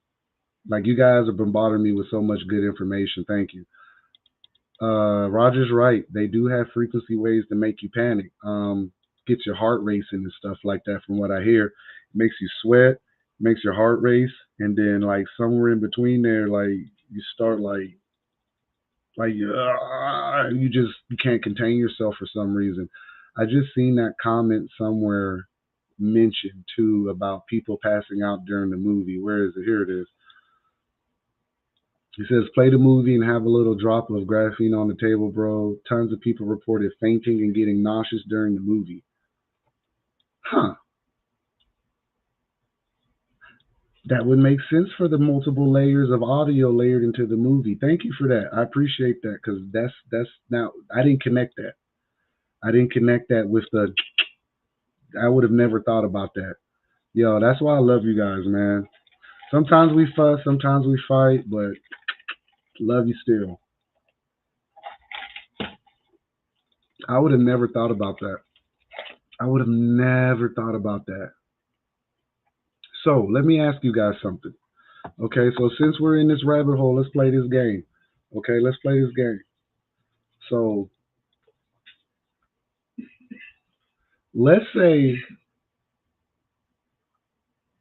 Like you guys are bombarding me with so much good information. Thank you. Roger's right. They do have frequency waves to make you panic. Get your heart racing and stuff like that. From what I hear, it makes you sweat, makes your heart race, and then like somewhere in between there, like you start you can't contain yourself for some reason. I just seen that comment somewhere mentioned too about people passing out during the movie. Where is it? Here it is. He says, play the movie and have a little drop of graphene on the table, bro. Tons of people reported fainting and getting nauseous during the movie. Huh. That would make sense for the multiple layers of audio layered into the movie. Thank you for that. I appreciate that because that's now I didn't connect that. I didn't connect that with the. I would have never thought about that. Yo, that's why I love you guys, man. Sometimes we fuss, sometimes we fight, but love you still. I would have never thought about that. I would have never thought about that. So let me ask you guys something. Okay, so since we're in this rabbit hole, let's play this game. Okay, let's play this game. So let's say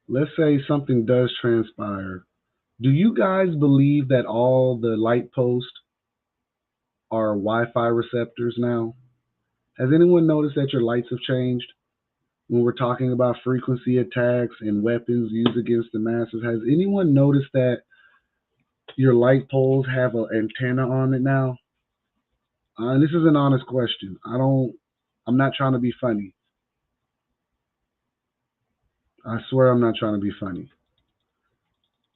let's say something does transpire Do you guys believe that all the light posts are Wi-Fi receptors now? Has anyone noticed that your lights have changed? When we're talking about frequency attacks and weapons used against the masses, has anyone noticed that your light poles have an antenna on it now? And this is an honest question. I'm not trying to be funny. I swear I'm not trying to be funny.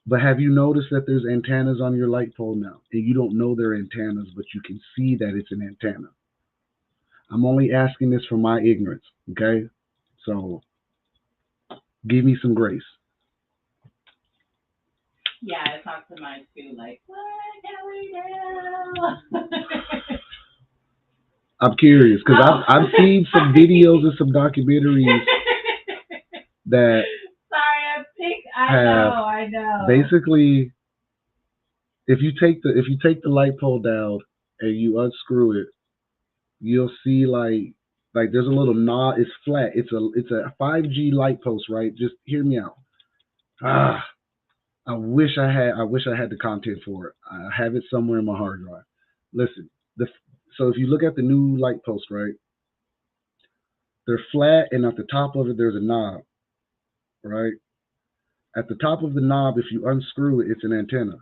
But have you noticed that there's antennas on your light pole now? And you don't know they're antennas, but you can see that it's an antenna. I'm only asking this from my ignorance, okay? So give me some grace. Yeah, I talked to mine too. Like, what can we do? I'm curious because I've seen some videos and some documentaries that Sorry, have I know. basically if you take the light pole down and you unscrew it, you'll see like there's a little knob. It's flat. It's a 5G light post, right? Just hear me out. Ah, I wish I had the content for it. I have it somewhere in my hard drive. Listen, so if you look at the new light post, right? They're flat, and at the top of it there's a knob, right? At the top of the knob, if you unscrew it, it's an antenna.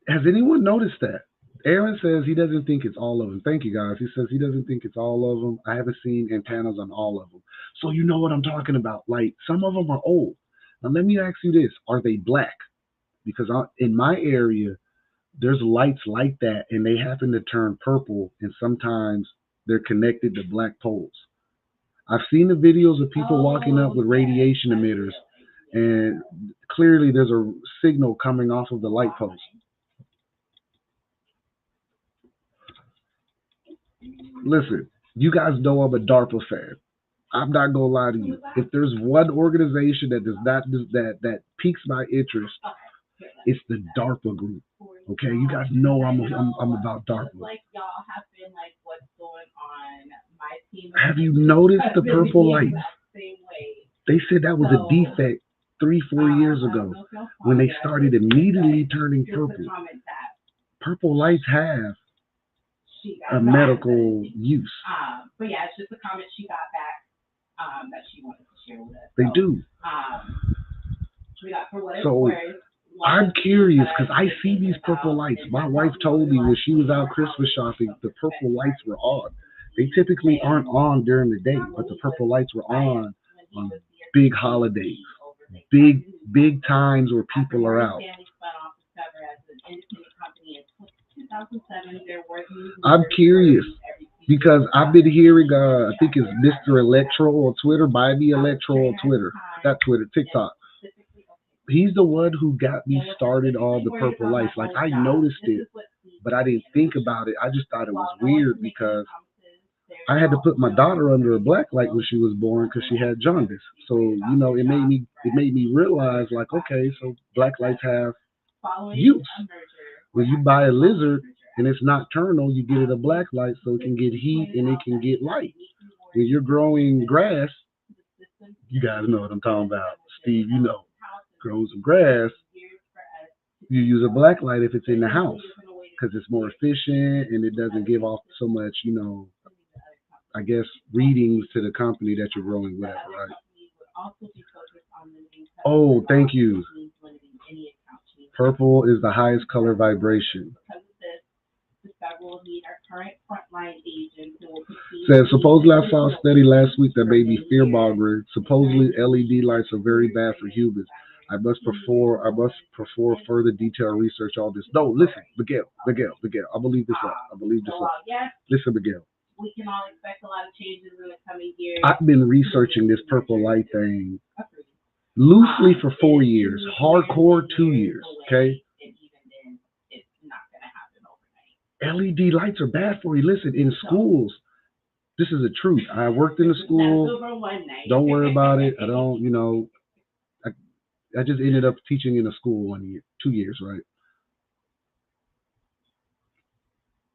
Has anyone noticed that? Aaron says he doesn't think it's all of them. Thank you, guys. He says he doesn't think it's all of them. I haven't seen antennas on all of them. So you know what I'm talking about. Like, some of them are old. Now, let me ask you this. Are they black? Because in my area, there's lights like that, and they happen to turn purple, and sometimes they're connected to black poles. I've seen the videos of people walking up with radiation emitters, and clearly there's a signal coming off of the light post. Listen, you guys know I'm a DARPA fan. I'm not gonna lie to you. If there's one organization that does not that piques my interest, it's the DARPA group. Okay, you guys know I'm about DARPA. Like y'all have been like what's going on my team. Have you noticed the purple lights? They said that was a defect 3-4 years ago when they started immediately turning purple. Purple lights have a medical use. But yeah, it's just a comment she got back that she wanted to share with us. They do. So I'm curious because I see these purple lights. My wife told me when she was out Christmas shopping, the purple lights were on. They typically aren't on during the day, but the purple lights were on big holidays, big times where people are out. I'm curious because I've been hearing, I think it's Mr. Electro on Twitter, Buy Me Electro on Twitter, not Twitter, TikTok. He's the one who got me started on the purple lights. Like, I noticed it, but I didn't think about it. I just thought it was weird because I had to put my daughter under a black light when she was born because she had jaundice. So it made me realize, like, okay, so black lights have use. When you buy a lizard and it's nocturnal, you get it a black light so it can get heat and it can get light. When you're growing grass, you guys know what I'm talking about. Steve, grows some grass, you use a black light if it's in the house because it's more efficient and it doesn't give off so much, I guess, readings to the company that you're growing with, right? Oh, thank you. Purple is the highest color vibration. Says supposedly I saw a study last week that made me fear mongering. Supposedly LED lights are very bad for humans. I must perform further detailed research on this. No, listen, Miguel. I believe this up. Listen, Miguel. We can all expect a lot of changes in the coming years. I've been researching this purple light thing loosely for 4 years, hardcore 2 years. Okay. And even then, it's not going to happen overnight. LED lights are bad for you. Listen, in schools, this is the truth. I worked in a school. Don't worry about it. I don't, I just ended up teaching in a school 2 years, right?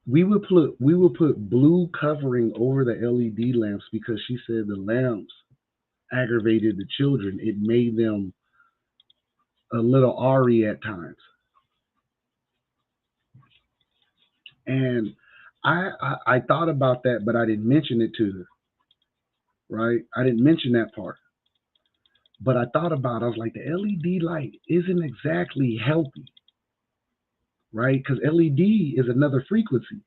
We would put blue covering over the LED lamps because she said the lamps aggravated the children. It made them a little Ari at times. And I thought about that, but I didn't mention it to her, right? I didn't mention that part. But I thought about it, I was like, the LED light isn't exactly healthy, right? Because LED is another frequency.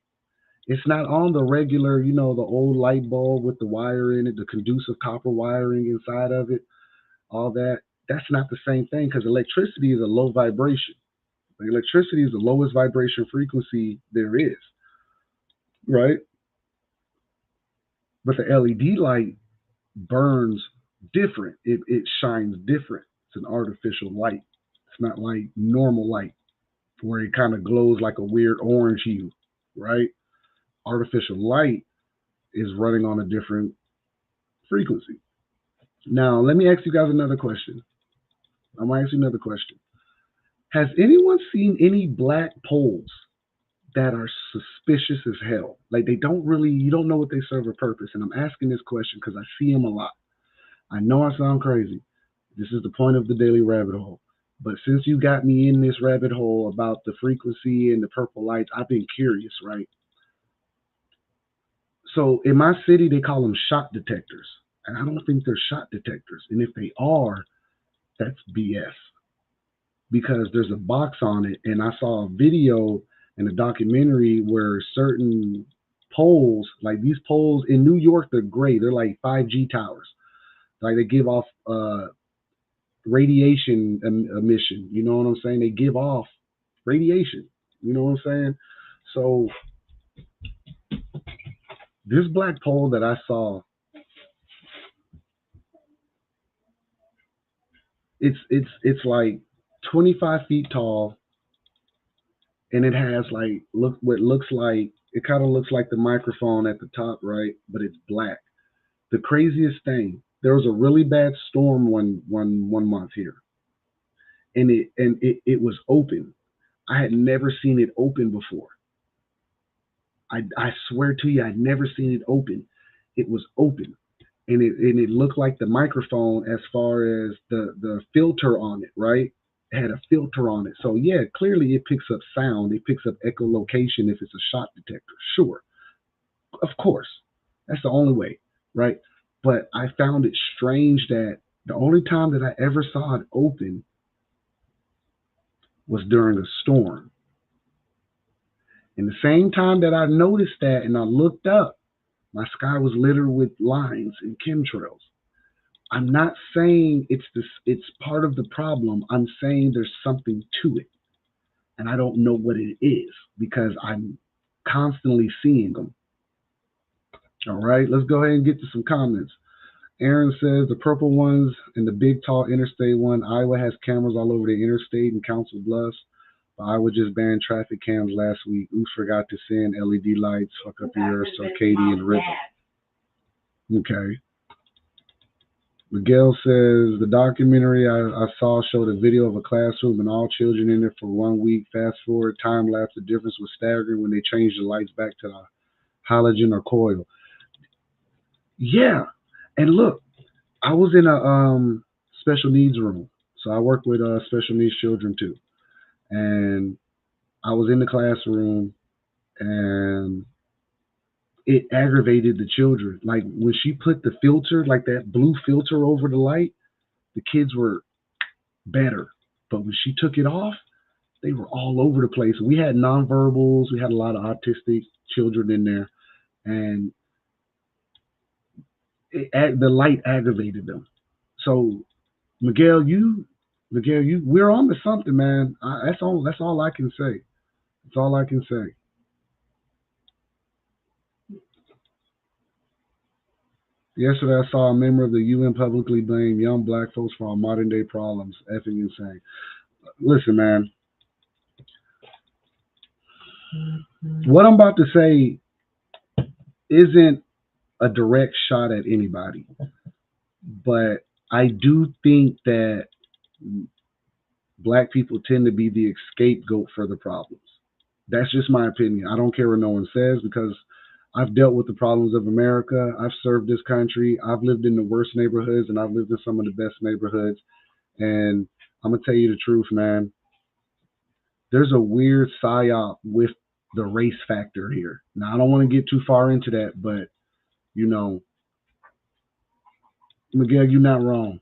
It's not on the regular, the old light bulb with the wire in it, the conducive copper wiring inside of it, all that. That's not the same thing because electricity is a low vibration. Like electricity is the lowest vibration frequency there is, right? But the LED light burns different. It shines different. It's an artificial light. It's not like normal light where it kind of glows like a weird orange hue, right? Artificial light is running on a different frequency. Now, let me ask you guys another question. I'm gonna ask you another question. Has anyone seen any black poles that are suspicious as hell? Like they don't really, you don't know what they serve a purpose. And I'm asking this question because I see them a lot. I know I sound crazy. This is the point of the daily rabbit hole. But since you got me in this rabbit hole about the frequency and the purple lights, I've been curious, right? So in my city, they call them shot detectors. And I don't think they're shot detectors. And if they are, that's BS because there's a box on it. And I saw a video and a documentary where certain poles, like these poles in New York, they're gray. They're like 5G towers. Like they give off radiation emission. You know what I'm saying? They give off radiation. You know what I'm saying? So this black pole that I saw, it's like 25 feet tall, and it has like look what looks like it kind of looks like the microphone at the top, right? But it's black. The craziest thing, there was a really bad storm one month here, and it was open. I had never seen it open before. I swear to you, I'd never seen it open. It was open, and it looked like the microphone as far as the filter on it, right? It had a filter on it, so yeah, clearly it picks up sound. It picks up echolocation if it's a shot detector. Sure, of course, that's the only way, right? But I found it strange that the only time that I ever saw it open was during a storm. And the same time that I noticed that and I looked up, my sky was littered with lines and chemtrails. I'm not saying it's part of the problem. I'm saying there's something to it. And I don't know what it is because I'm constantly seeing them. All right, let's go ahead and get to some comments. Aaron says the purple ones and the big tall interstate one. Iowa has cameras all over the interstate and Council Bluffs. Iowa just banned traffic cams last week. Oops, forgot to send LED lights. Fuck up your circadian rhythm. Okay. Miguel says the documentary I saw showed a video of a classroom and all children in it for 1 week. Fast forward, time lapse. The difference was staggering when they changed the lights back to the halogen or coil. Yeah, and look, I was in a special needs room, so I work with special needs children too, and I was in the classroom, and it aggravated the children. Like when she put the filter, like that blue filter over the light, the kids were better. But when she took it off, they were all over the place. We had nonverbals, we had a lot of autistic children in there, and the light aggravated them. So Miguel, we're on to something, man. That's all. That's all I can say. That's all I can say. Yesterday, I saw a member of the UN publicly blame young black folks for our modern day problems. Effing insane. Listen, man, what I'm about to say isn't a direct shot at anybody, but I do think that black people tend to be the scapegoat for the problems. That's just my opinion. I don't care what no one says because I've dealt with the problems of America. I've served this country. I've lived in the worst neighborhoods and I've lived in some of the best neighborhoods. And I'm gonna tell you the truth, man. There's a weird psyop with the race factor here. Now I don't want to get too far into that, but you know, Miguel, you're not wrong.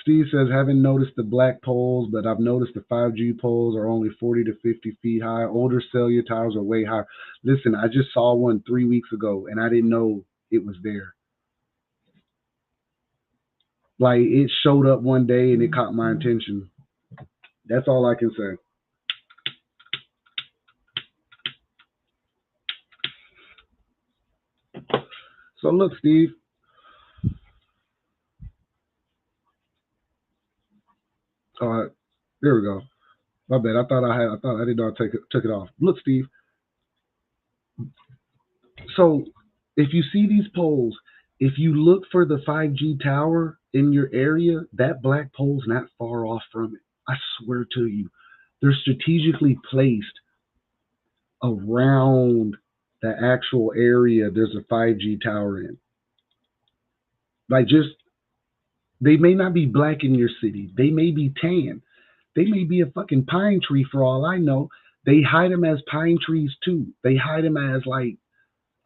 Steve says, haven't noticed the black poles, but I've noticed the 5G poles are only 40 to 50 feet high. Older cellular towers are way higher. Listen, I just saw one 3 weeks ago, and I didn't know it was there. Like, it showed up one day, and it caught my attention. That's all I can say. So look, Steve. There we go. My bad. I thought I had. I thought I didn't know I took it off. Look, Steve. So if you see these poles, if you look for the 5G tower in your area, that black pole's not far off from it. I swear to you, they're strategically placed around the actual area there's a 5G tower in. Like, just, they may not be black in your city. They may be tan. They may be a fucking pine tree for all I know. They hide them as pine trees too. They hide them as like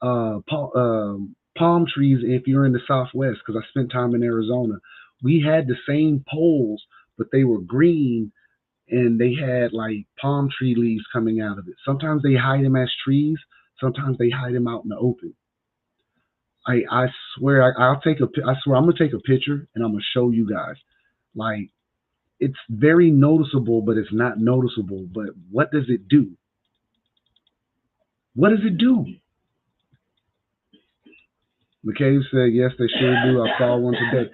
palm trees if you're in the Southwest, because I spent time in Arizona. We had the same poles, but they were green and they had like palm tree leaves coming out of it. Sometimes they hide them as trees. Sometimes they hide them out in the open. I swear I swear I'm gonna take a picture and I'm gonna show you guys. Like, it's very noticeable, but it's not noticeable. But what does it do? What does it do? McCabe said, yes, they sure do. I saw one today.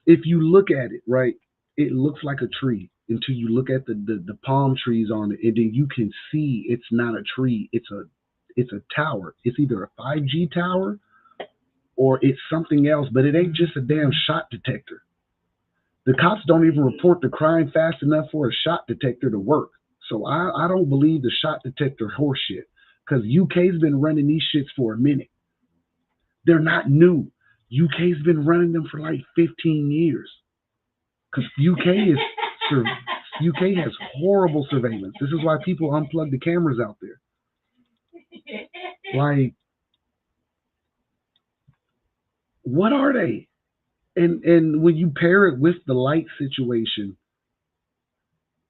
If you look at it, right, it looks like a tree until you look at the palm trees on it, and then you can see it's not a tree. It's a tower. It's either a 5G tower or it's something else, but it ain't just a damn shot detector. The cops don't even report the crime fast enough for a shot detector to work. So I don't believe the shot detector horseshit, because UK's been running these shits for a minute. They're not new. UK's been running them for like 15 years. Because UK has horrible surveillance. This is why people unplug the cameras out there. Like, what are they? And when you pair it with the light situation,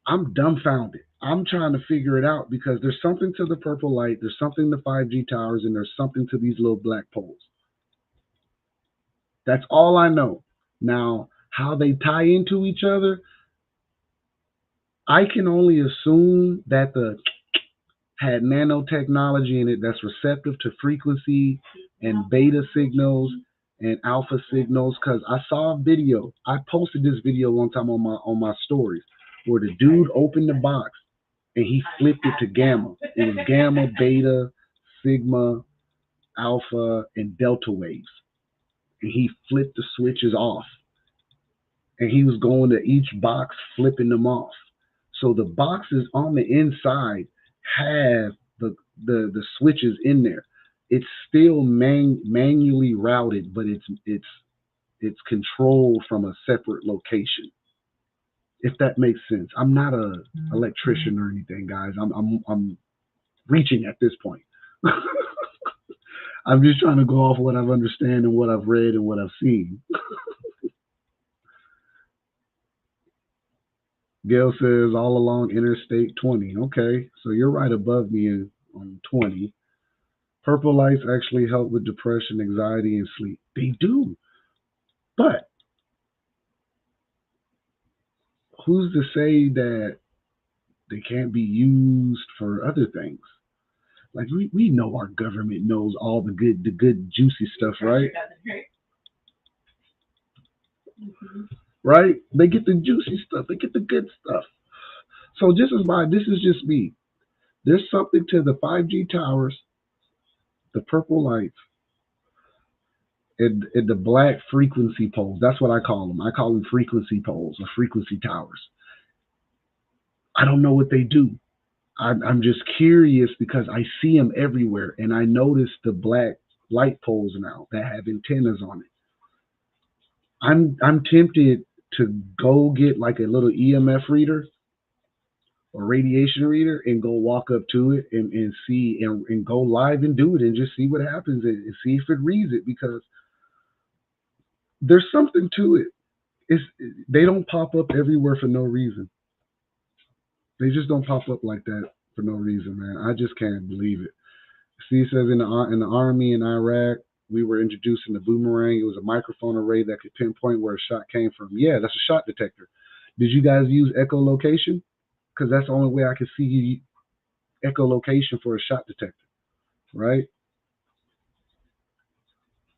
I'm dumbfounded. I'm trying to figure it out, because there's something to the purple light, there's something to 5G towers, and there's something to these little black poles. That's all I know. Now, how they tie into each other, I can only assume that the had nanotechnology in it that's receptive to frequency and beta signals and alpha signals. Because I saw a video. I posted this video one time on my stories, where the dude opened the box and he flipped it to gamma. It was gamma, beta, sigma, alpha, and delta waves. And he flipped the switches off. And he was going to each box, flipping them off. So the boxes on the inside have the switches in there. It's still manually routed, but it's controlled from a separate location. If that makes sense. I'm not a electrician or anything, guys. I'm reaching at this point. I'm just trying to go off what I've understand and what I've read and what I've seen. Gail says all along Interstate 20. Okay, so you're right above me on 20. Purple lights actually help with depression, anxiety, and sleep. They do. But who's to say that they can't be used for other things? Like, we know our government knows all the good juicy stuff, right? Right? They get the juicy stuff. They get the good stuff. So this is just me. There's something to the 5G towers, the purple lights, and the black frequency poles. That's what I call them. I call them frequency poles or frequency towers. I don't know what they do. I'm just curious, because I see them everywhere, and I notice the black light poles now that have antennas on it. I'm tempted. to go get like a little EMF reader or radiation reader and go walk up to it and see and go live and do it and just see what happens and see if it reads it because there's something to it. It's they don't pop up everywhere for no reason. They just don't pop up like that for no reason, man. I just can't believe it. See, it says in the army in Iraq, we were introducing the boomerang. It was a microphone array that could pinpoint where a shot came from. Yeah, that's a shot detector. Did you guys use echolocation? Because that's the only way I can see echolocation for a shot detector, right?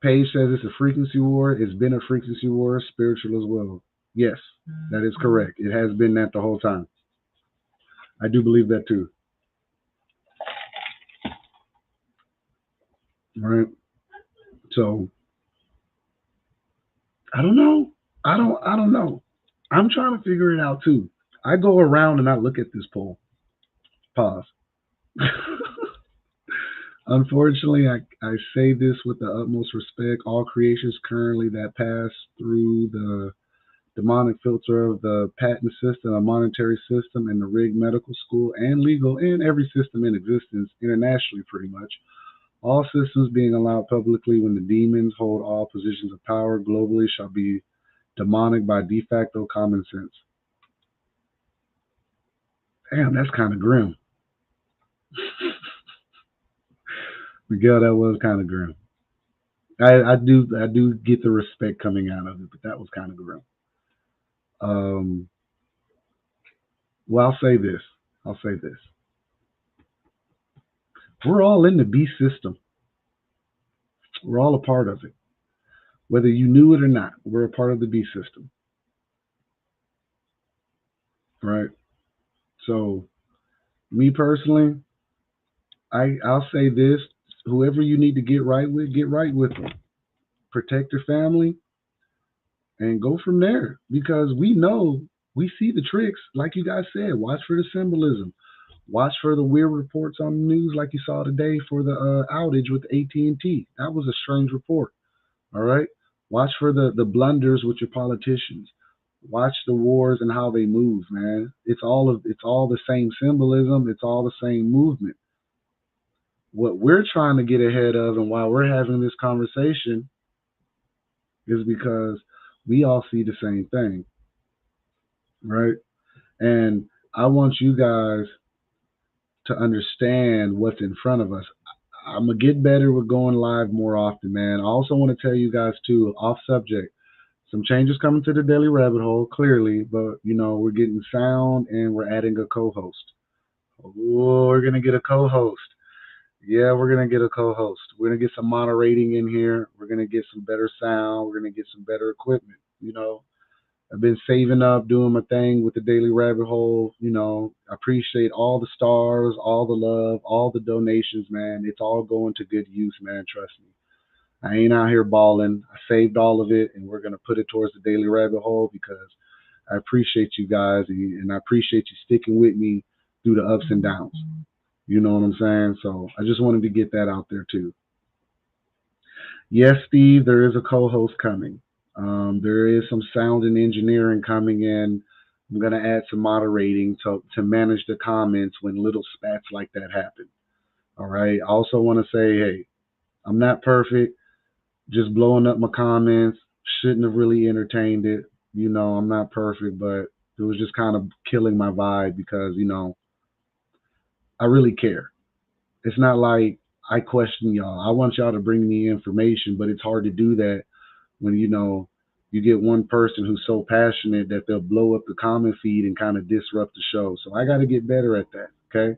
Page says it's a frequency war. It's been a frequency war, spiritual as well. Yes, that is correct. It has been that the whole time. I do believe that too. Right. So I don't know. I don't know. I'm trying to figure it out too. I go around and I look at this poll. Pause. Unfortunately, I say this with the utmost respect. All creations currently that pass through the demonic filter of the patent system, a monetary system, and the rigged medical school and legal and every system in existence internationally, pretty much. All systems being allowed publicly when the demons hold all positions of power globally shall be demonic by de facto common sense. Damn, that's kind of grim. Miguel, that was kind of grim. I do get the respect coming out of it, but that was kind of grim. Um, well, I'll say this. I'll say this. We're all in the beast system. We're all a part of it. Whether you knew it or not, we're a part of the beast system, right? So, me personally, I'll say this: whoever you need to get right with them. Protect your family and go from there because we know we see the tricks, like you guys said. Watch for the symbolism. Watch for the weird reports on the news, like you saw today for the outage with AT&T. That was a strange report. All right. Watch for the blunders with your politicians. Watch the wars and how they move, man. It's all the same symbolism. It's all the same movement. What we're trying to get ahead of, and why we're having this conversation, is because we all see the same thing, right? And I want you guys to understand what's in front of us. I'm gonna get better with going live more often, man. I also want to tell you guys too, off subject, some changes coming to the Daily Rabbit Hole, clearly, but we're getting sound and we're adding a co-host. Oh, we're gonna get a co-host. Yeah, we're gonna get a co-host. We're gonna get some moderating in here. We're gonna get some better sound. We're gonna get some better equipment. I've been saving up, doing my thing with the Daily Rabbit Hole. I appreciate all the stars, all the love, all the donations, man. It's all going to good use, man. Trust me. I ain't out here balling. I saved all of it, and we're gonna put it towards the Daily Rabbit Hole because I appreciate you guys, and I appreciate you sticking with me through the ups and downs. You know what I'm saying? So I just wanted to get that out there too. Yes, Steve, there is a co-host coming. There is some sound and engineering coming in. I'm gonna add some moderating to manage the comments when little spats like that happen. All right. I also want to say, hey, I'm not perfect. Just blowing up my comments. Shouldn't have really entertained it. I'm not perfect, but it was just kind of killing my vibe because I really care. It's not like I question y'all. I want y'all to bring me information, but it's hard to do that when you get one person who's so passionate that they'll blow up the comment feed and kind of disrupt the show. So I got to get better at that. Okay,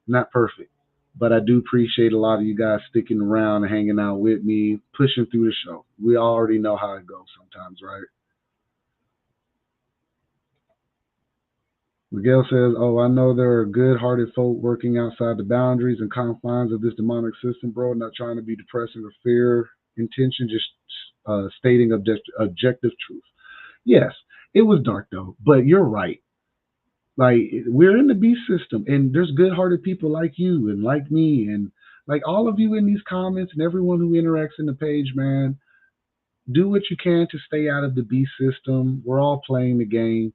not perfect, but I do appreciate a lot of you guys sticking around and hanging out with me, pushing through the show. We already know how it goes sometimes, right? Miguel says, "Oh, I know there are good-hearted folk working outside the boundaries and confines of this demonic system, bro. Not trying to be depressing or fear intention, just stating objective truth." Yes, it was dark though, but you're right. Like we're in the beast system, and there's good-hearted people like you and like me, and like all of you in these comments and everyone who interacts in the page, man. Do what you can to stay out of the beast system. We're all playing the game,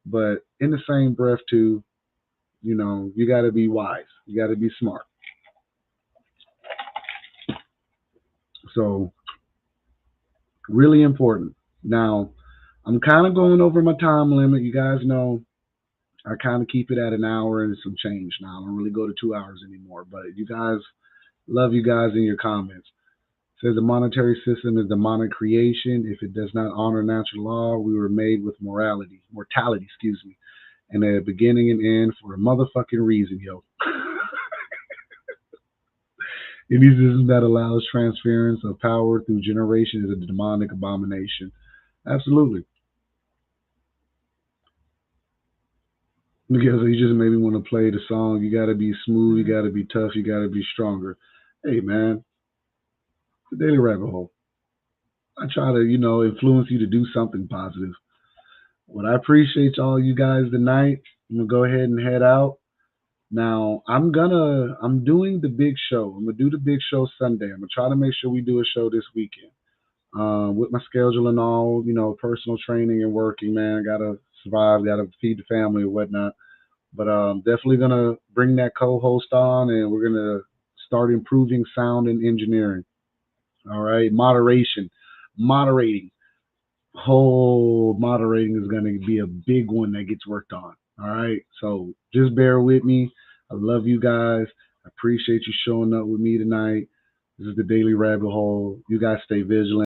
but in the same breath, too, you got to be wise. You got to be smart. So, really important. Now, I'm kind of going over my time limit. You guys know I kind of keep it at an hour and some change now. I don't really go to 2 hours anymore. But you guys, love you guys in your comments. Says the monetary system is demonic creation. If it does not honor natural law, we were made with mortality, excuse me, and a beginning and end for a motherfucking reason, yo. Any system that allows transference of power through generation is a demonic abomination. Absolutely. Because you just made me want to play the song. You got to be smooth. You got to be tough. You got to be stronger. Hey, man, the Daily Rabbit Hole. I try to, influence you to do something positive. Well, I appreciate all you guys tonight. I'm gonna go ahead and head out. Now I'm doing the big show. I'm gonna do the big show Sunday. I'm gonna try to make sure we do a show this weekend. With my schedule and all, personal training and working, man. Gotta survive, gotta feed the family and whatnot. But definitely gonna bring that co-host on, and we're gonna start improving sound and engineering. All right, moderating. Whole moderating is going to be a big one that gets worked on. All right. So just bear with me. I love you guys. I appreciate you showing up with me tonight. This is the Daily Rabbit Hole. You guys stay vigilant.